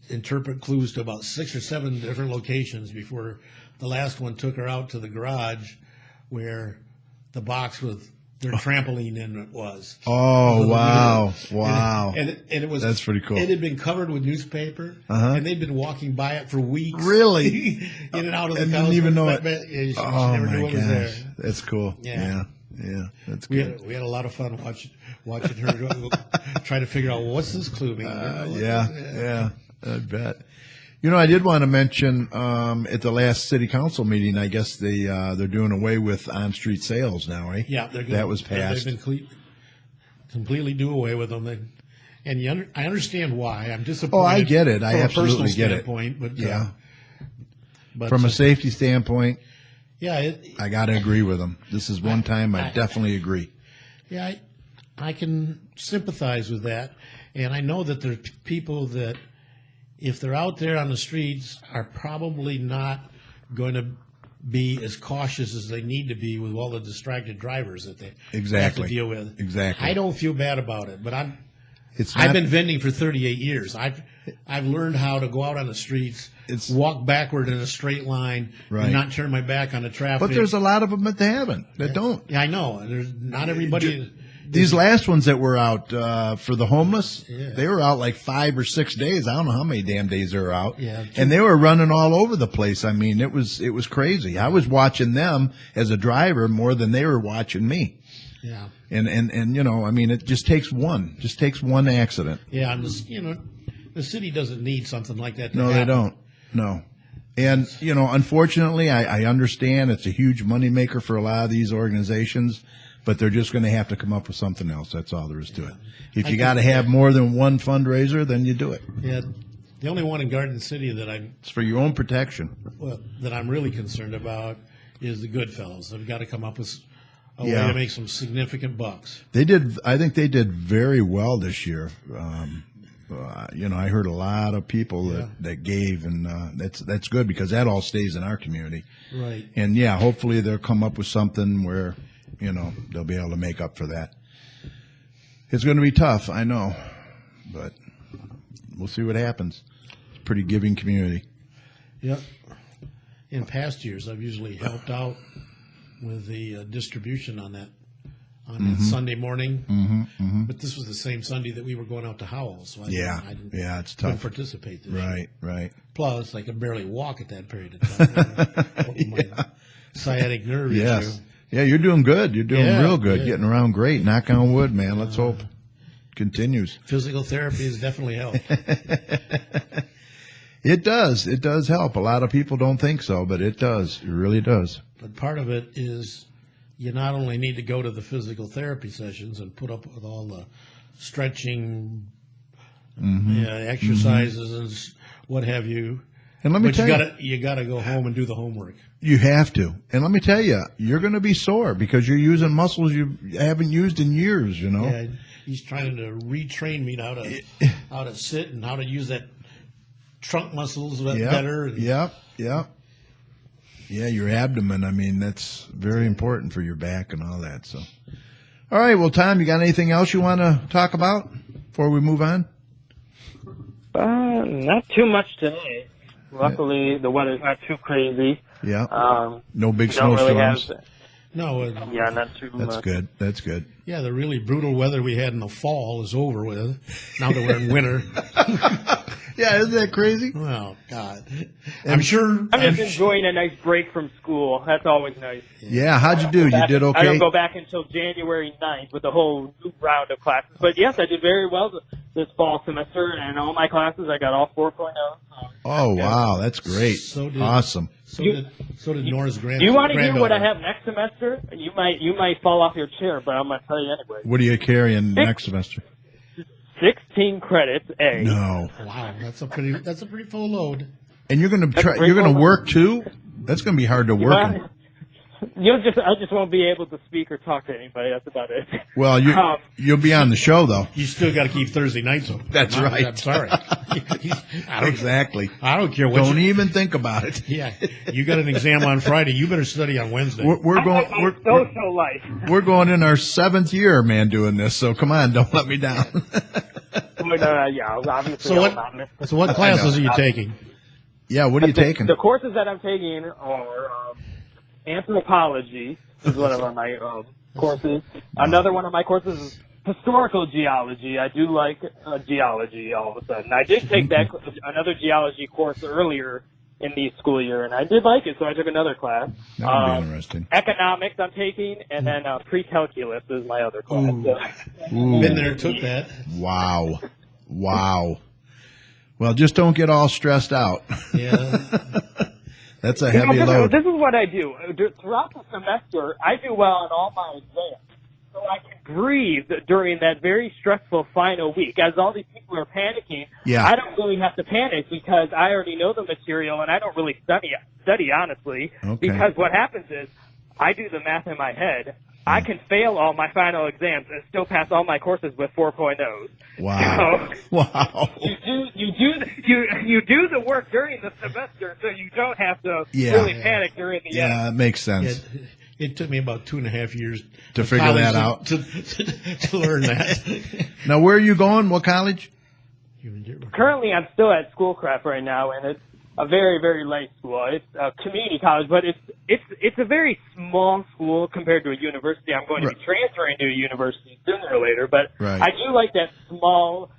interpret clues to about 6 or 7 different locations before the last one took her out to the garage where the box with their trampoline in it was. Oh, wow. And it was. That's pretty cool. It had been covered with newspaper, and they'd been walking by it for weeks. Really? In and out of the And house. didn't even know it. Yeah, she Oh, never knew my it was there. gosh. That's cool. Yeah. Yeah. That's We good. had a lot of fun watching her try to figure out what's this clue mean. Yeah. I bet. You know, I did want to mention at the last city council meeting, I guess they're doing away with on-street sales now, right? Yeah, that was passed. They've been completely do away with them. I understand why. I'm disappointed. Oh, I get it. I from a absolutely personal get it. standpoint, but Yeah. But From a safety standpoint, yeah, I got to agree with them. This is one time I definitely agree. yeah, I can sympathize with that, and I know that there are people that, if they're out there on the streets, are probably not going to be as cautious as they need to be with all the distracted drivers that they Exactly. have to deal with. Exactly. I don't feel bad about it, but I've not- been vending for 38 years. I've learned how to go out on the streets, walk backward in a straight line, Right. and not turn my back on the traffic. But there's a lot of them that haven't, that don't. Yeah, I know. There's not everybody. These last ones that were out for the homeless, Yeah. they were out like 5 or 6 days. I don't know how many damn days they were out. Yeah. And they were running all over the place. I mean, it was crazy. I was watching them as a driver more than they were watching me. Yeah. And you know, I mean, it just takes one accident. Yeah, and the city doesn't need something like that to No, happen. they don't. No. And, you know, unfortunately, I understand it's a huge moneymaker for a lot of these organizations, but they're just going to have to come up with something else. That's all there is to it. If you got to have more than one fundraiser, then you do it. Yeah, the only one in Garden City that It's for your own protection. I'm really concerned about is the Goodfellas. They've got to come up with a way Yeah. to make some significant bucks. I think they did very well this year. You know, I heard a lot of people that gave, and that's good because that all stays in our community. Right. And yeah, hopefully they'll come up with something where, you know, they'll be able to make up for that. It's going to be tough, I know, but we'll see what happens. It's a pretty giving community. Yep. In past years, I've usually helped out with the distribution on that Sunday morning. But this was the same Sunday that we were going out to Howell, so I didn't it's couldn't tough. participate this year. Right. Plus, I could barely walk at that period of time. My sciatic nerve issue. Yes. Yeah, you're doing good. You're doing Yeah, real good. yeah. Getting around great. Knock on wood, man. Let's hope continues. Physical therapy has definitely helped. It does. It does help. A lot of people don't think so, but it does. It really does. But part of it is you not only need to go to the physical therapy sessions and put up with all the stretching, exercises and what have you. And let me But tell you gotta go home and do the homework. you have to. And let me tell you, you're going to be sore because you're using muscles you haven't used in years, you know? Yeah, he's trying to retrain me how to sit and how to use that trunk muscles better. And Yep. Yeah, your abdomen. I mean, that's very important for your back and all that. So, all right. Well, Tom, you got anything else you want to talk about before we move on? Not too much today. Luckily, the weather's not too crazy. Yeah. No big Don't really snowstorms. have, No, yeah, not too That's much. good. That's good. yeah, the really brutal weather we had in the fall is over with. Now that we're in winter. Yeah, isn't that crazy? Oh, God. I'm sure. I'm just enjoying a nice break from school. That's always nice. Yeah. How'd you do? You did I okay? don't go back until January 9th with a whole new round of classes. But yes, I did very well this fall semester, and all my classes I got all 4.0. Oh, wow. That's great. So did- Awesome. So did Nora's Do you want to hear what I granddaughter. have next semester? You might fall off your chair, but I'm going to tell you anyway. What are you carrying next semester? 16 credits, A. No. Wow, that's a pretty full load. And you're going to try. great You're going to moment. work too. That's going to be hard to work. in. I just won't be able to speak or talk to anybody. That's about it. Well, you'll be on the show though. You still got to keep Thursday nights open. That's right. I'm sorry. I don't. Exactly. I don't care what. Don't even think about it. Yeah, you got an exam on Friday. You better study on Wednesday. We're going. My We're social life. we're going in our 7th year, man, doing this. So come on, don't let me down. Yeah, obviously. So I'm not missing. So what classes are you taking? Yeah. What are you taking? The courses that I'm taking are anthropology is one of my courses. Another one of my courses is historical geology. I do like geology all of a sudden. I did take another geology course earlier in the school year, and I did like it, so I took another class. That would be interesting. Economics I'm taking, and then pre-calculus is my other class. Ooh. So, Ooh. Been there, took that. Wow. Well, just don't get all stressed out. Yeah. That's a heavy load. This is what I do. Throughout the semester, I do well on all my exams. So I can breathe during that very stressful final week. As all these people are panicking, Yeah. I don't really have to panic because I already know the material and I don't really study honestly. Okay. Because what happens is I do the math in my head. I can fail all my final exams and still pass all my courses with 4.0s. Wow. So, Wow. you do the work during the semester, so you don't have to Yeah. really panic during the end. Yeah, it makes sense. It took me about 2.5 years To figure that out. to learn that. Now, where are you going? What college? Currently, I'm still at Schoolcraft right now, and it's a very, very light school. It's a community college, but it's a very small school compared to a university. I'm going to be transferring to a university sooner or later, but Right. I do like that small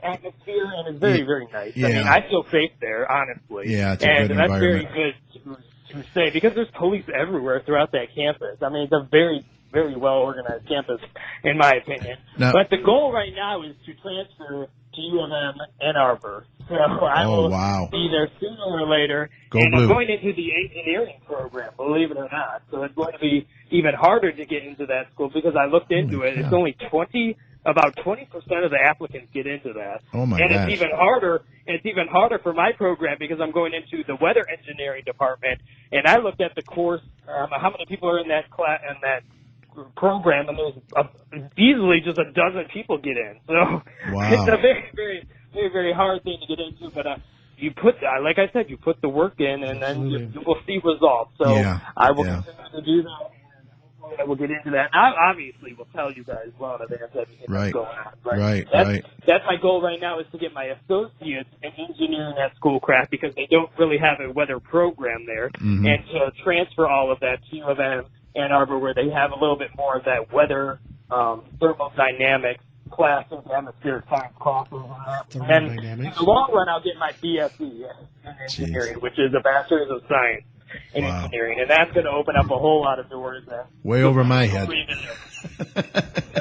atmosphere, and it's very, very nice. Yeah. I mean, I feel safe there, honestly. Yeah, it's a and good that's very environment. good to say because there's police everywhere throughout that campus. I mean, it's a very, very well organized campus, in my opinion. Now- But the goal right now is to transfer to U of M Ann Arbor. So I will wow. be there sooner or later. Go and Blue. I'm going into the engineering program, believe it or not. So it's going to be even harder to get into that school because I looked into Holy it. It's cow. only about 20% of the applicants get into that. Oh, my and gosh. it's even harder. It's even harder for my program because I'm going into the weather engineering department. And I looked at the course, how many people are in that class and that program, and there's easily just a dozen people get in. So Wow. it's a very, very, very, very hard thing to get into. But you put, like I said, you put the work in, and then you will see results. So Yeah. I will Yeah. continue to do that. And I will get into that. And I obviously will tell you guys well in advance everything Right. that's going on. But Right, that's, right. That's my goal right now is to get my associates in engineering at Schoolcraft because they don't really have a weather program there, Mm-hmm. and to transfer all of that to U of M Ann Arbor where they have a little bit more of that weather thermodynamics classes, atmospheric science classes. And then in Thermodynamics. the long run, I'll get my BSc in engineering, which is a Bachelor's of Science in Wow. engineering, and that's going to open up a whole lot of doors. Way over my head.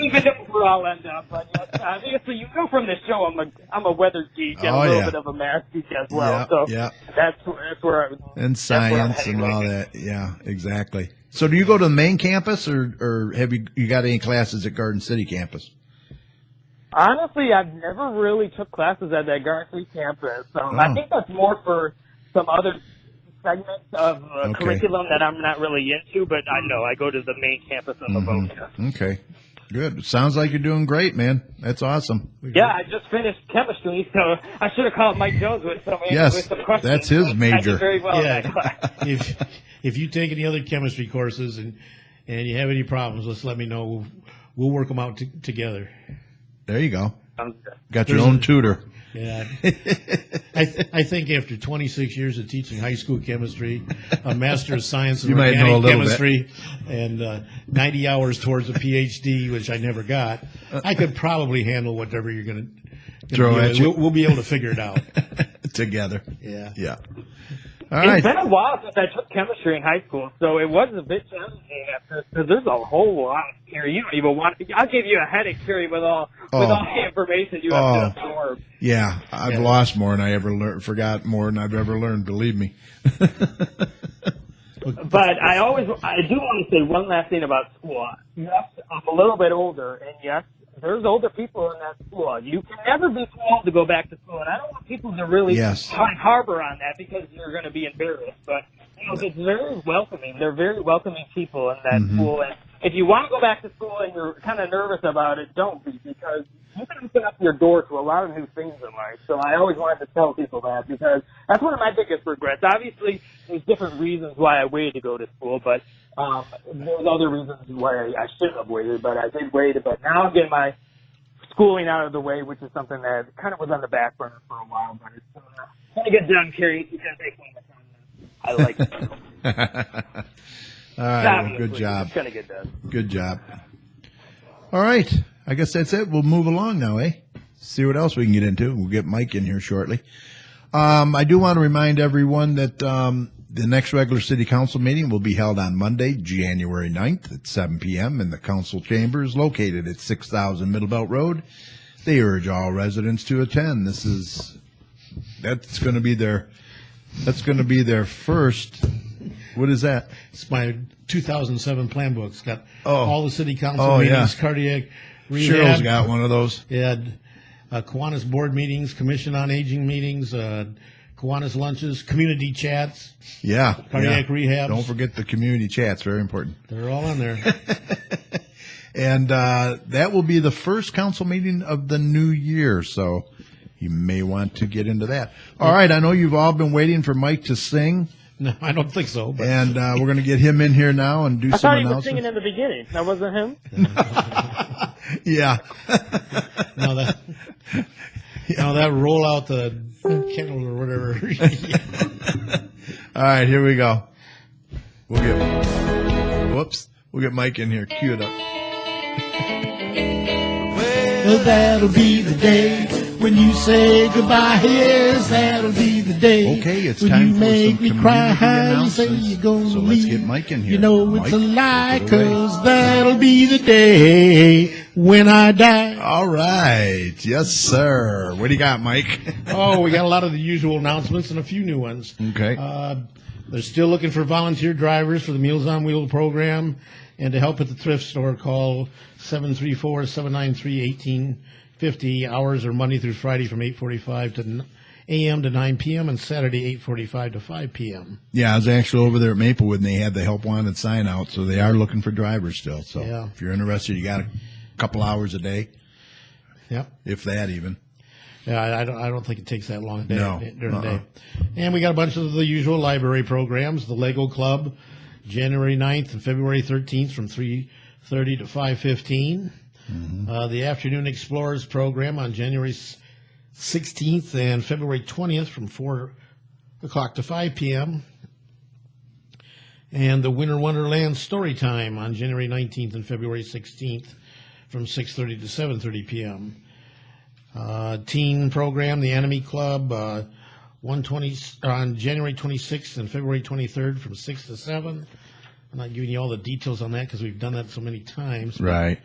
Even know where I'll end up, but yes, obviously you know from this show I'm a weather geek and Oh, a little yeah. bit of a math geek as well. Yeah, so yeah. that's where I And that's where I'm science heading and all right that. Yeah, exactly. So do you go to the main campus or have you got any classes at Garden City campus? Honestly, I've never really took classes at that Garden City campus. Oh. I think that's more for some other segments of Okay. curriculum that I'm not really into, but I know I go to the main campus of Avoca. Okay. Good. Sounds like you're doing great, man. That's awesome. Yeah, I just finished chemistry, so I should have called Mike Jones with some Yes, with some questions. that's his I major. did very well in Yeah. that class. If you take any other chemistry courses and you have any problems, just let me know. We'll work them out together. There you go. Sounds good. Got your There's own a- tutor. Yeah, I think after 26 years of teaching high school chemistry, a Master of Science in You might know a Organic little bit. Chemistry, and 90 hours towards a PhD, which I never got, I could probably handle whatever you're going to Throw at you. We'll be able to figure it out. Together. Yeah. Yeah. All It's right. been a while since I took chemistry in high school, so it was a bit challenging at first because there's a whole lot here. You don't even want. I'll give you a headache, Terry, with all the information you have to absorb. Yeah, I've lost more than I ever learned, forgot more than I've ever learned, believe me. But I do want to say one last thing about school. Yes, I'm a little bit older, and yes, there's older people in that school. You can never be too old to go back to school, and I don't want people to really Yes. harbor on that because you're going to be embarrassed. But it's very welcoming. They're very welcoming people in that school, and if you want to go back to school and you're kind of nervous about it, don't be, because you can open up your door to a lot of new things in life. So I always wanted to tell people that because that's one of my biggest regrets. Obviously, there's different reasons why I waited to go to school, but there's other reasons why I shouldn't have waited, but I did wait. But now I'm getting my schooling out of the way, which is something that kind of was on the back burner for a while, but it's going to get done, Carrie. You can take one of the time. I like it. All right, well, Obviously, good job. It's going to get done. Good job. All right, I guess that's it. We'll move along now, eh? See what else we can get into. We'll get Mike in here shortly. I do want to remind everyone that the next regular city council meeting will be held on Monday, January 9th at 7 p.m. in the council chambers located at 6000 Middle Belt Road. They urge all residents to attend. This is That's going to be their first. What is that? It's my 2007 plan book. It's got Oh. all the city council Oh, meetings, yeah. cardiac Cheryl's rehab. got one of those. It had Kiwanis board meetings, Commission on Aging meetings, Kiwanis lunches, community chats. Yeah. Cardiac yeah. rehabs. Don't forget the community chats. Very important. They're all on there. And that will be the first council meeting of the new year, so you may want to get into that. All right, I know you've all been waiting for Mike to sing, No, I don't think so. But and we're going to get him in here now and do I some thought he was singing announcements. in the beginning. That wasn't him? Yeah. now that roll out the kennel or whatever. All right, here we go. We'll get Mike in here. Cue it up. Well, that'll be the day when you say goodbye. Yes, that'll be the day. Okay, it's when time you for make some me cry. community You say announcements. you're gonna So let's leave. get Mike in here. You know it's a Mike, lie, take it away. 'cause that'll be the day when I die. All right. Yes, sir. What do you got, Mike? Oh, we got a lot of the usual announcements and a few new ones. Okay. They're still looking for volunteer drivers for the Meals on Wheels program, and to help at the thrift store, call 734-793-1850. Hours are Monday through Friday from 8:45 a.m. to 9 p.m. and Saturday 8:45 to 5 p.m. Yeah, I was actually over there at Maplewood, and they had the help wanted sign out, so they are looking for drivers still. So Yeah. if you're interested, you got a couple hours a day, Yep. if that even. Yeah, I don't think it takes that long a day, No. during the day. And we got a bunch of the usual library programs. The Lego Club, January 9th and February 13th from 3:30 to 5:15. The Afternoon Explorers program on January 16th and February 20th from 4 o'clock to 5 p.m. And the Winter Wonderland Story Time on January 19th and February 16th from 6:30 to 7:30 p.m. Teen program, the Enemy Club, 120 on January 26th and February 23rd from 6 to 7. I'm not giving you all the details on that because we've done that so many times. Right.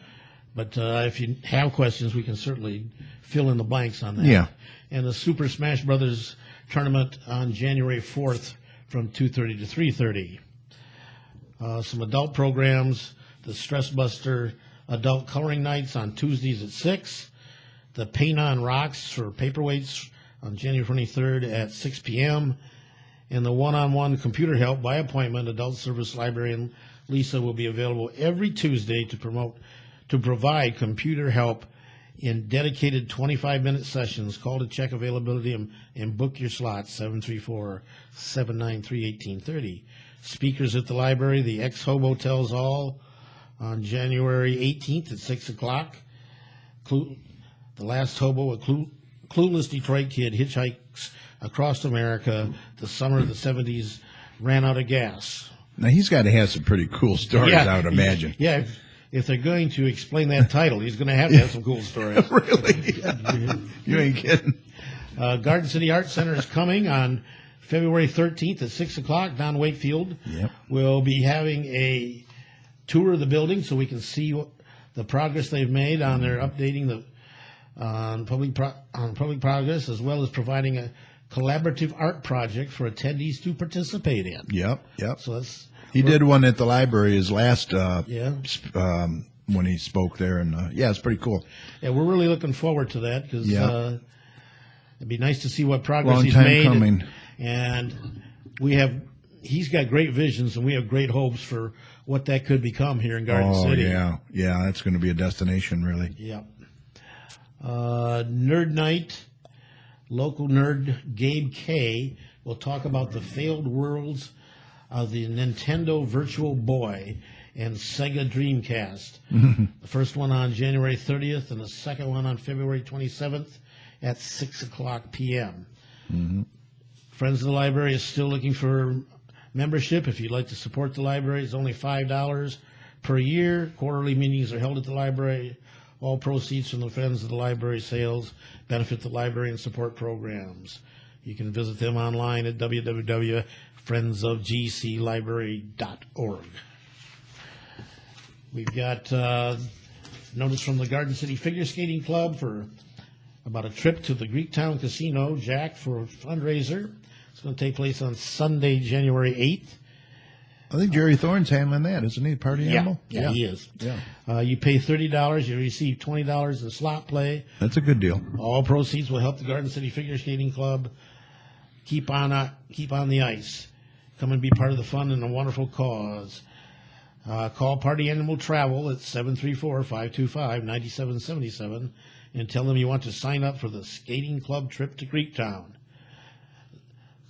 But if you have questions, we can certainly fill in the blanks on that. Yeah. And the Super Smash Brothers tournament on January 4th from 2:30 to 3:30. Some adult programs, the Stress Buster Adult Coloring Nights on Tuesdays at 6. The Paint on Rocks for paperweights on January 23rd at 6 p.m. And the one-on-one computer help by appointment, adult service librarian Lisa will be available every Tuesday to provide computer help in dedicated 25-minute sessions. Call to check availability and book your slots, 734-793-1830. Speakers at the library, the Ex-Hobo Tells All on January 18th at 6 o'clock. The Last Hobo, a clueless Detroit kid, hitchhikes across America. The summer of the 70s ran out of gas. Now, he's got to have some pretty cool stories, I would imagine. Yeah, if they're going to explain that title, he's going to have some cool stories. Really? You ain't kidding. Garden City Art Center is coming on February 13th at 6 o'clock. Don Wakefield Yep. will be having a tour of the building so we can see the progress they've made on their updating the on public progress, as well as providing a collaborative art project for attendees to participate in. Yep. So that's He did one at the library his last yeah. when he spoke there, and it's pretty cool. Yeah, we're really looking forward to that because Yeah. it'd be nice to see what progress Long he's time made. coming. And he's got great visions, and we have great hopes for what that could become here in Garden City. Yeah, that's going to be a destination, really. Yep. Nerd Night, local nerd Gabe K will talk about the failed worlds of the Nintendo Virtual Boy and Sega Dreamcast. The first one on January 30th and the second one on February 27th at 6 o'clock p.m. Friends of the Library is still looking for membership. If you'd like to support the library, it's only $5 per year. Quarterly meetings are held at the library. All proceeds from the Friends of the Library sales benefit the library and support programs. You can visit them online at www.friendsofgclibrary.org. We've got notice from the Garden City Figure Skating Club for about a trip to the Greektown Casino, Jack, for a fundraiser. It's going to take place on Sunday, January 8th. I think Jerry Thorne's handling that, isn't he? Party animal? Yeah, he is. Yeah. You pay $30. You receive $20 in slot play. That's a good deal. All proceeds will help the Garden City Figure Skating Club keep on the ice. Come and be part of the fun and a wonderful cause. Call Party Animal Travel at 734-525-9777 and tell them you want to sign up for the skating club trip to Greektown.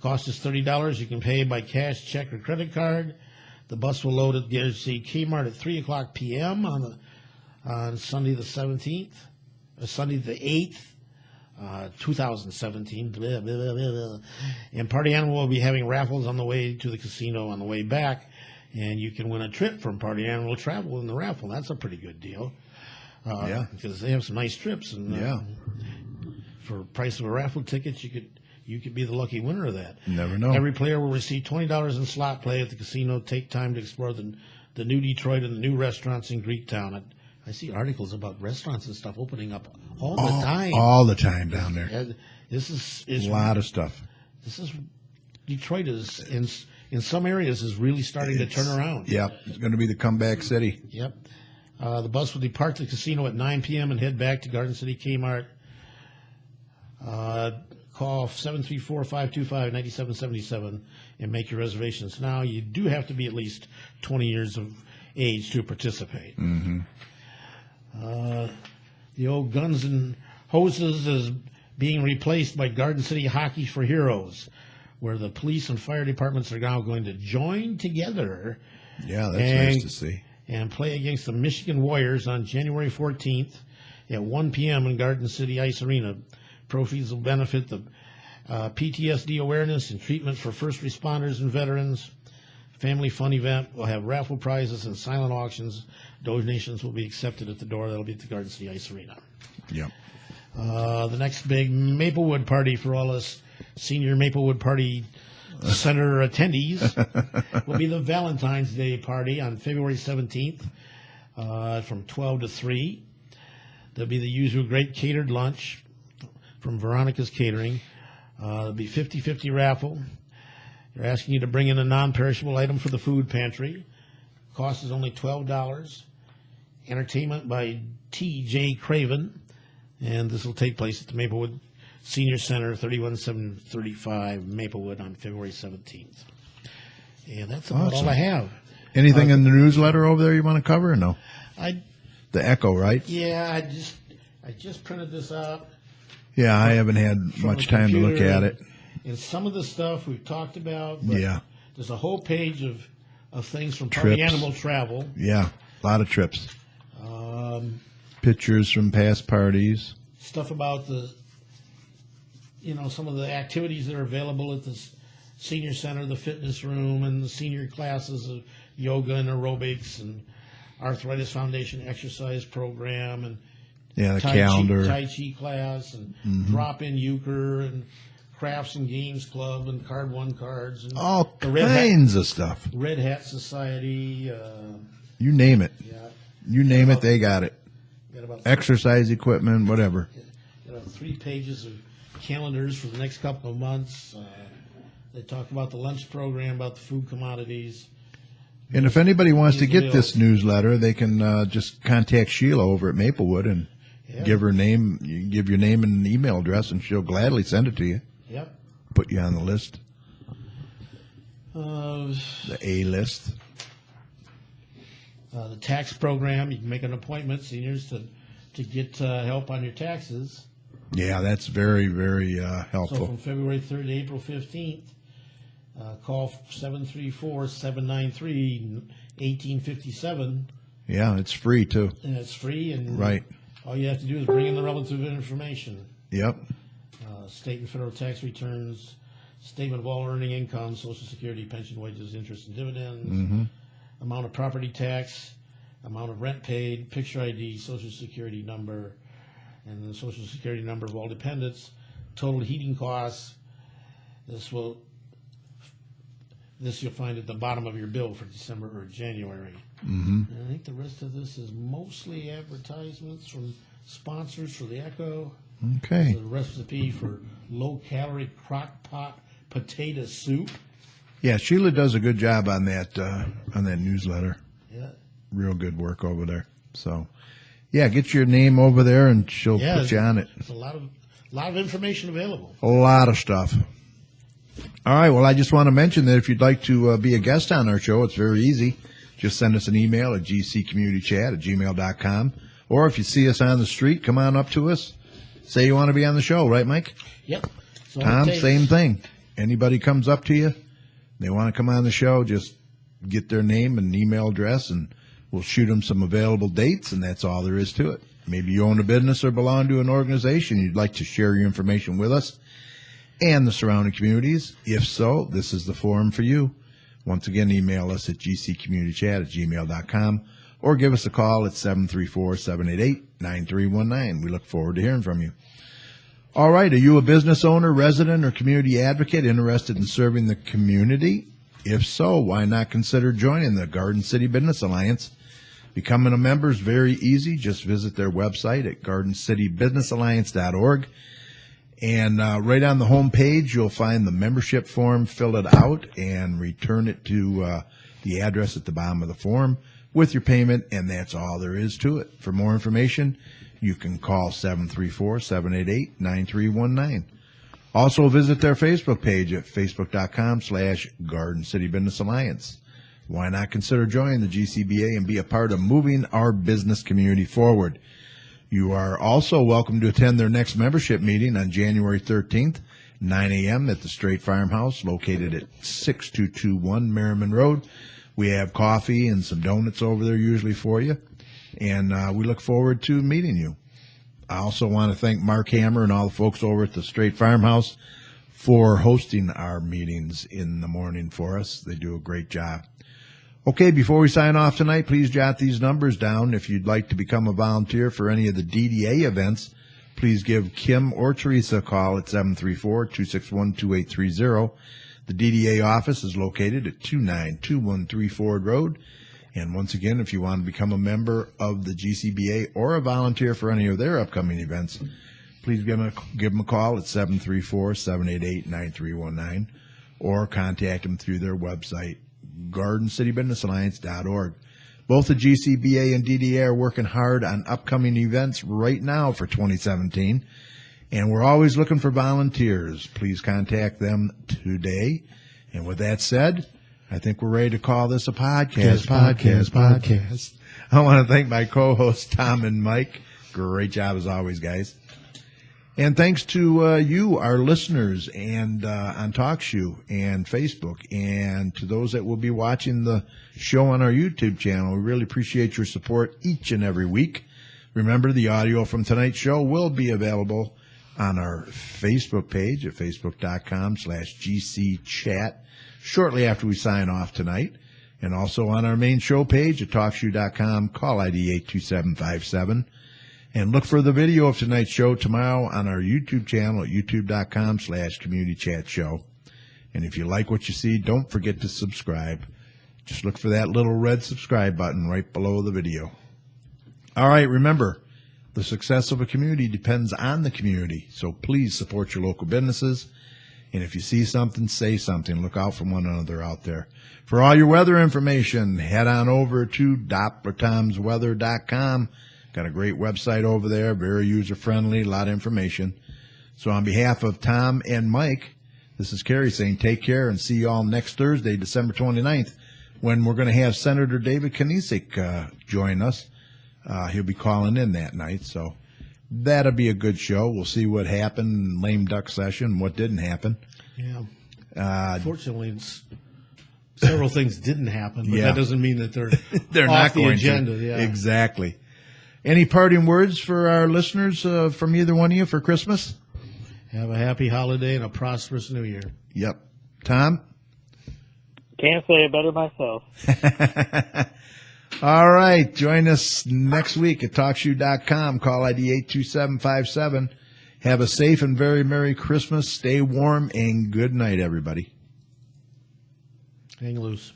Cost is $30. You can pay by cash, check, or credit card. The bus will load at the Kmart at 3 o'clock p.m. on Sunday the 17th, Sunday the 8th, 2017. Blah, blah, blah, blah. And Party Animal will be having raffles on the way to the casino on the way back, and you can win a trip from Party Animal Travel in the raffle. That's a pretty good deal. Yeah. Because they have some nice trips, and for the price of a raffle ticket, you could be the lucky winner of that. You never know. Every player will receive $20 in slot play at the casino. Take time to explore the new Detroit and the new restaurants in Greektown. I see articles about restaurants and stuff opening up all the time. All the time down there. And this is A lot of stuff. Detroit is in some areas is really starting to turn around. Yep. It's going to be the comeback city. Yep. The bus will depart the casino at 9 p.m. and head back to Garden City Kmart. Call 734-525-9777 and make your reservations now. You do have to be at least 20 years of age to participate. Mm-hmm. The old Guns and Hoses is being replaced by Garden City Hockey for Heroes, where the police and fire departments are now going to join together. Yeah, that's nice to see. And play against the Michigan Warriors on January 14th at 1 p.m. in Garden City Ice Arena. Proceeds will benefit the PTSD awareness and treatment for first responders and veterans. Family fun event will have raffle prizes and silent auctions. Donations will be accepted at the door. That'll be at the Garden City Ice Arena. Yep. The next big Maplewood party for all us senior Maplewood Party Center attendees will be the Valentine's Day party on February 17th from 12 to 3. There'll be the usual great catered lunch from Veronica's Catering. There'll be 50-50 raffle. They're asking you to bring in a non-perishable item for the food pantry. Cost is only $12. Entertainment by T.J. Craven. And this will take place at the Maplewood Senior Center, 31735 Maplewood on February 17th. And that's about all I have. Anything in the newsletter over there you want to cover or no? The Echo, right? Yeah, I just printed this out. Yeah, I haven't had much time to look at it. And some of the stuff we've talked about. But Yeah. There's a whole page of things from Party Trips. Animal Travel. Yeah, a lot of trips. Pictures from past parties. Stuff about some of the activities that are available at the senior center, the fitness room, and the senior classes of yoga and aerobics and Arthritis Foundation exercise program and The calendar. Tai Chi class and drop-in euchre and crafts and games club and card one cards and All the kinds of stuff. Red Hat Society. You name it. Yeah, You name it, they got it. got about Exercise equipment, whatever. got about 3 pages of calendars for the next couple of months. They talk about the lunch program, about the food commodities. And if anybody wants to get this Meals. newsletter, they can just contact Sheila over at Maplewood and give her name. You give your name and an email address, and she'll gladly send it to you. Yep. Put you on the list, Uh, the A list. the tax program, you can make an appointment, seniors, to get help on your taxes. Yeah, that's very, very So helpful. from February 3rd to April 15th, call 734-793-1857, Yeah, it's free too. and it's free, and Right. all you have to do is bring in the relative information. Yep. State and federal tax returns, statement of all earning income, Social Security, pension, wages, interest, and dividends, amount of property tax, amount of rent paid, picture ID, Social Security number, and the Social Security number of all dependents, total heating costs. This you'll find at the bottom of your bill for December or January. And I think the rest of this is mostly advertisements from sponsors for the Echo. Okay. The recipe for low-calorie crock-pot potato soup. Yeah, Sheila does a good job on that newsletter. Yeah. Real good work over there. So, yeah, get your name over there and she'll put you on it. There's a lot of information available. A lot of stuff. All right. Well, I just want to mention that if you'd like to be a guest on our show, it's very easy. Just send us an email at gccommunitychat@gmail.com. Or if you see us on the street, come on up to us. Say you want to be on the show, right, Mike? Yep. So Tom, same thing. Anybody comes up to you, they want to come on the show, just get their name and email address, and we'll shoot them some available dates, and that's all there is to it. Maybe you own a business or belong to an organization. You'd like to share your information with us and the surrounding communities. If so, this is the forum for you. Once again, email us at gccommunitychat@gmail.com or give us a call at 734-788-9319. We look forward to hearing from you. All right. Are you a business owner, resident, or community advocate interested in serving the community? If so, why not consider joining the Garden City Business Alliance? Becoming a member is very easy. Just visit their website at gardencitybusinessalliance.org. And right on the home page, you'll find the membership form. Fill it out and return it to the address at the bottom of the form with your payment, and that's all there is to it. For more information, you can call 734-788-9319. Also visit their Facebook page at facebook.com/Garden City Business Alliance. Why not consider joining the GCBA and be a part of moving our business community forward? You are also welcome to attend their next membership meeting on January 13th, 9 a.m. at the Straight Farmhouse, located at 6221 Merriman Road. We have coffee and some donuts over there usually for you, and we look forward to meeting you. I also want to thank Mark Hammer and all the folks over at the Straight Farmhouse for hosting our meetings in the morning for us. They do a great job. Okay, before we sign off tonight, please jot these numbers down. If you'd like to become a volunteer for any of the DDA events, please give Kim or Teresa a call at 734-261-2830. The DDA office is located at 29213 Ford Road. And once again, if you want to become a member of the GCBA or a volunteer for any of their upcoming events, please give them a call at 734-788-9319 or contact them through their website, GardenCityBusinessAlliance.org. Both the GCBA and DDA are working hard on upcoming events right now for 2017, and we're always looking for volunteers. Please contact them today. And with that said, I think we're ready to call this a podcast. I want to thank my co-hosts, Tom and Mike. Great job as always, guys. And thanks to you, our listeners, and on TalkShoe and Facebook, and to those that will be watching the show on our YouTube channel. We really appreciate your support each and every week. Remember, the audio from tonight's show will be available on our Facebook page at facebook.com/GCChat shortly after we sign off tonight, and also on our main show page at TalkShoe.com, call ID 82757. And look for the video of tonight's show tomorrow on our YouTube channel at youtube.com/communitychatshow. And if you like what you see, don't forget to subscribe. Just look for that little red subscribe button right below the video. All right, remember, the success of a community depends on the community, so please support your local businesses. And if you see something, say something. Look out for one another out there. For all your weather information, head on over to DopplerTomsWeather.com. Got a great website over there, very user-friendly, a lot of information. So on behalf of Tom and Mike, this is Kerry saying take care and see you all next Thursday, December 29th, when we're going to have Senator David Knisik join us. He'll be calling in that night, so that'll be a good show. We'll see what happened, lame duck session, what didn't happen. Yeah. Fortunately, several things didn't happen, but that doesn't mean that they're they're off not the going agenda. to. Yeah. Exactly. Any parting words for our listeners from either one of you for Christmas? Have a happy holiday and a prosperous new year. Yep. Tom? Can't say it better myself. All right. Join us next week at TalkShoe.com. Call ID 82757. Have a safe and very Merry Christmas. Stay warm, and good night, everybody. Hang loose.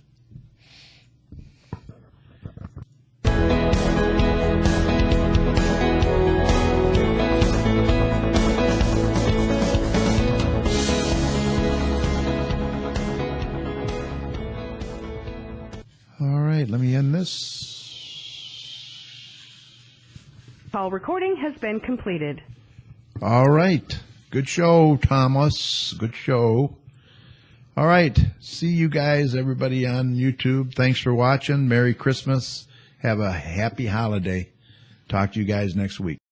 me end this. Call recording has been completed. All right. Good show, Thomas. Good show. All right. See you guys, everybody on YouTube. Thanks for watching. Merry Christmas. Have a happy holiday. Talk to you guys next week.